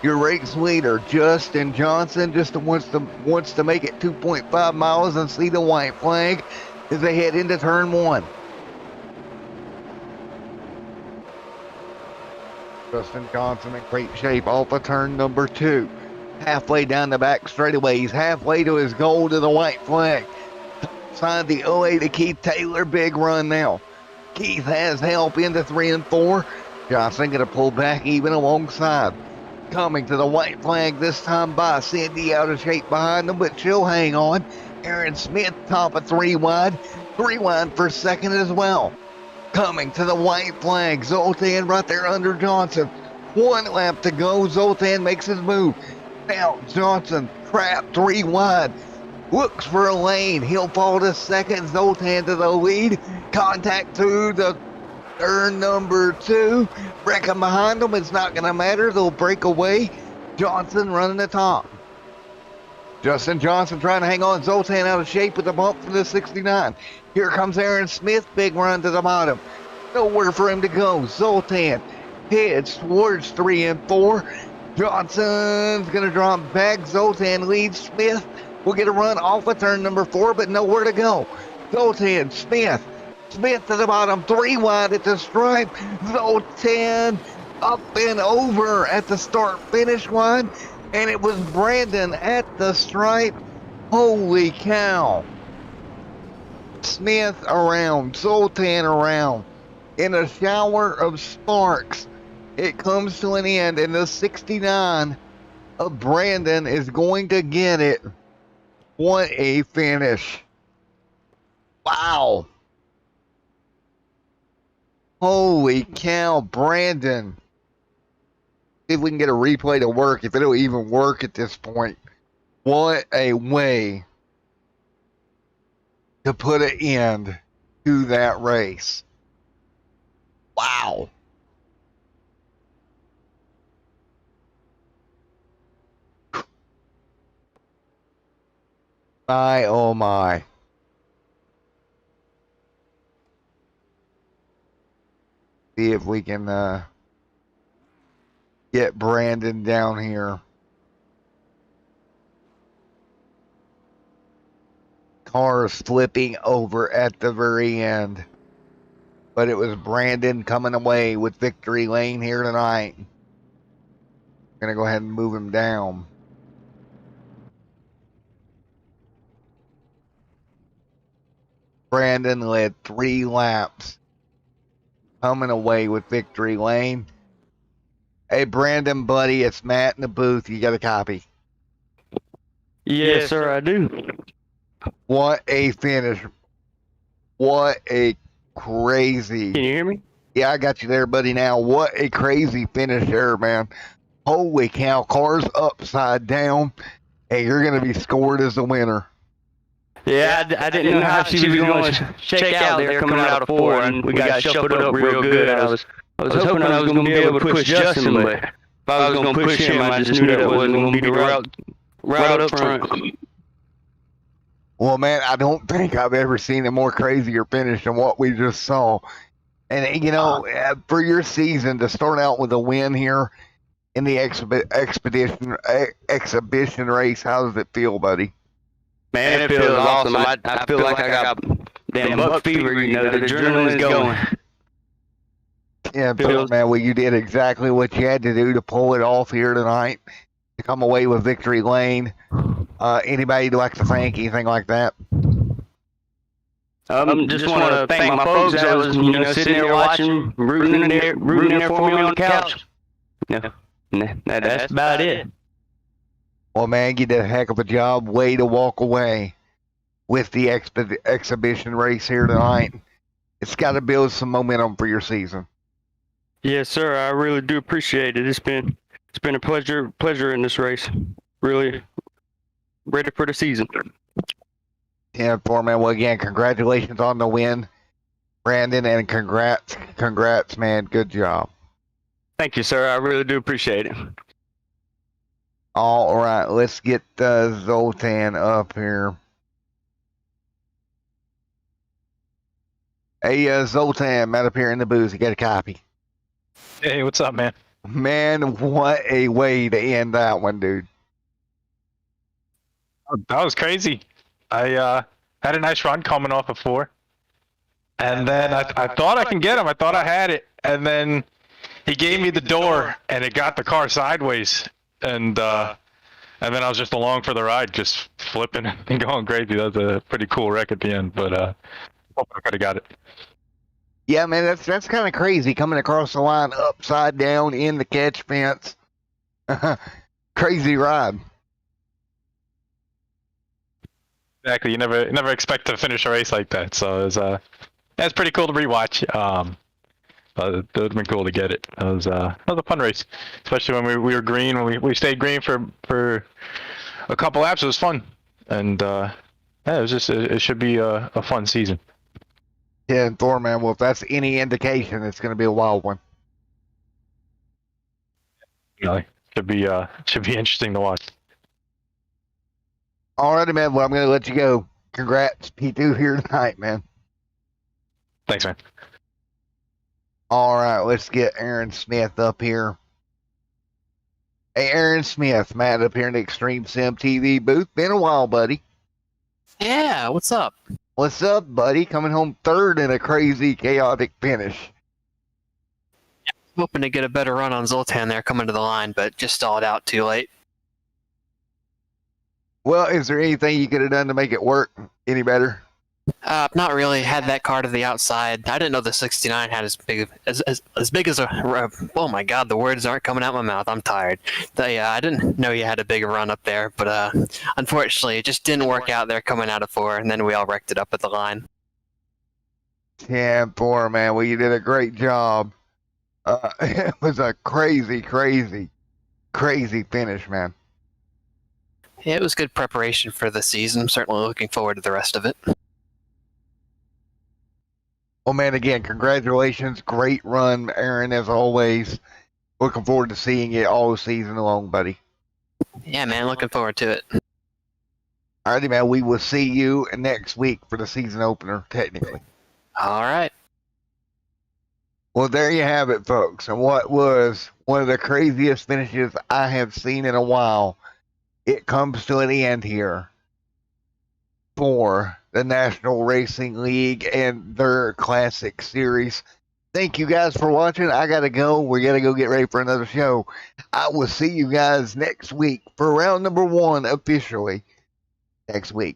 your race leader, Justin Johnson, just wants to make it 2.5 miles and see the white flag as they head into turn 1. Justin Johnson in great shape off of turn number 2. Halfway down the back straightaway. He's halfway to his goal to the white flag. Signed the 08 to Keith Taylor. Big run now. Keith has help into 3 and 4. Johnson going to pull back even alongside. Coming to the white flag this time by Cindy out of shape behind them, but she'll hang on. Aaron Smith top of 3 wide. 3 wide for second as well. Coming to the white flag. Zoltan right there under Johnson. 1 lap to go. Zoltan makes his move. Now Johnson trapped 3 wide. Looks for a lane. He'll fall to second. Zoltan to the lead. Contact to the turn number 2. Wrecking behind them. It's not going to matter. They'll break away. Johnson running the top. Justin Johnson trying to hang on. Zoltan out of shape with a bump from the 69. Here comes Aaron Smith. Big run to the bottom. Nowhere for him to go. Zoltan heads towards 3 and 4. Johnson's going to drop back. Zoltan leads. Smith will get a run off of turn number 4, but nowhere to go. Zoltan, Smith to the bottom. 3 wide at the stripe. Zoltan up and over at the start-finish line. And it was Brandon at the stripe. Holy cow. Smith around. Zoltan around. In a shower of sparks. It comes to an end, and the 69 of Brandon is going to get it. What a finish. Wow. Holy cow, Brandon. See if we can get a replay to work, if it'll even work at this point. What a way to put an end to that race. Wow. My, oh my. See if we can get Brandon down here. Cars flipping over at the very end. But it was Brandon coming away with victory lane here tonight. Gonna go ahead and move him down. Brandon led 3 laps, coming away with victory lane. Hey, Brandon, buddy, it's Matt in the booth. You got a copy. Yes, sir, I do. What a finish. What a crazy. Can you hear me? Yeah, I got you there, buddy, now. What a crazy finish there, man. Holy cow, car's upside down, and you're going to be scored as the winner. Yeah, I didn't know how she was going to shake out there coming out of 4, and we got shuffled up real good. I was hoping I was going to be able to push Justin, but if I was going to push him, I just knew that wasn't going to be the route up front. Well, man, I don't think I've ever seen a more crazier finish than what we just saw. And, you know, for your season to start out with a win here in the exhibition race, how does it feel, buddy? Man, it feels awesome. I feel like I got damn buck fever, you know, the adrenaline is going. Yeah, man, well, you did exactly what you had to do to pull it off here tonight, to come away with victory lane. Anybody you'd like to thank, anything like that? Just want to thank my folks that was, you know, sitting there watching, rooting there for me on the couch. Yeah, that's about it. Well, man, you did a heck of a job. Way to walk away with the exhibition race here tonight. It's got to build some momentum for your season. Yes, sir. I really do appreciate it. It's been a pleasure in this race. Really ready for the season. Yeah, man. Well, again, congratulations on the win, Brandon, and congrats, man. Good job. Thank you, sir. I really do appreciate it. All right, let's get Zoltan up here. Hey, Zoltan, Matt up here in the booth. You got a copy? Hey, what's up, man? Man, what a way to end that one, dude. That was crazy. I had a nice run coming off of 4. And then I thought I can get him. I thought I had it. And then he gave me the door, and it got the car sideways. And then I was just along for the ride, just flipping and going crazy. That was a pretty cool wreck at the end, but I could have got it. Yeah, man, that's kind of crazy, coming across the line upside down in the catch fence. Crazy ride. Exactly. You never expect to finish a race like that. So it's pretty cool to rewatch. But it would have been cool to get it. It was a fun race, especially when we were green. When we stayed green for a couple laps, it was fun. And yeah, it should be a fun season. Yeah, and Thor, man, well, if that's any indication, it's going to be a wild one. Really, should be interesting to watch. Alrighty, man. Well, I'm going to let you go. Congrats, P2 here tonight, man. Thanks, man. All right, let's get Aaron Smith up here. Hey, Aaron Smith, Matt up here in the Extreme Sim TV booth. Been a while, buddy. Yeah, what's up? What's up, buddy? Coming home third in a crazy, chaotic finish. Hoping to get a better run on Zoltan there coming to the line, but just stalled out too late. Well, is there anything you could have done to make it work any better? Not really. Had that car to the outside. I didn't know the 69 had as big as a. Oh my God, the words aren't coming out my mouth. I'm tired. I didn't know you had a big run up there, but unfortunately, it just didn't work out there coming out of 4, and then we all wrecked it up at the line. Yeah, poor man. Well, you did a great job. It was a crazy finish, man. Yeah, it was good preparation for the season. I'm certainly looking forward to the rest of it. Well, man, again, congratulations. Great run, Aaron, as always. Looking forward to seeing you all season long, buddy. Yeah, man, looking forward to it. Alrighty, man. We will see you next week for the season opener, technically. All right. Well, there you have it, folks. And what was one of the craziest finishes I have seen in a while. It comes to an end here for the National Racing League and their Classic Series. Thank you guys for watching. I got to go. We got to go get ready for another show. I will see you guys next week for round number 1 officially next week.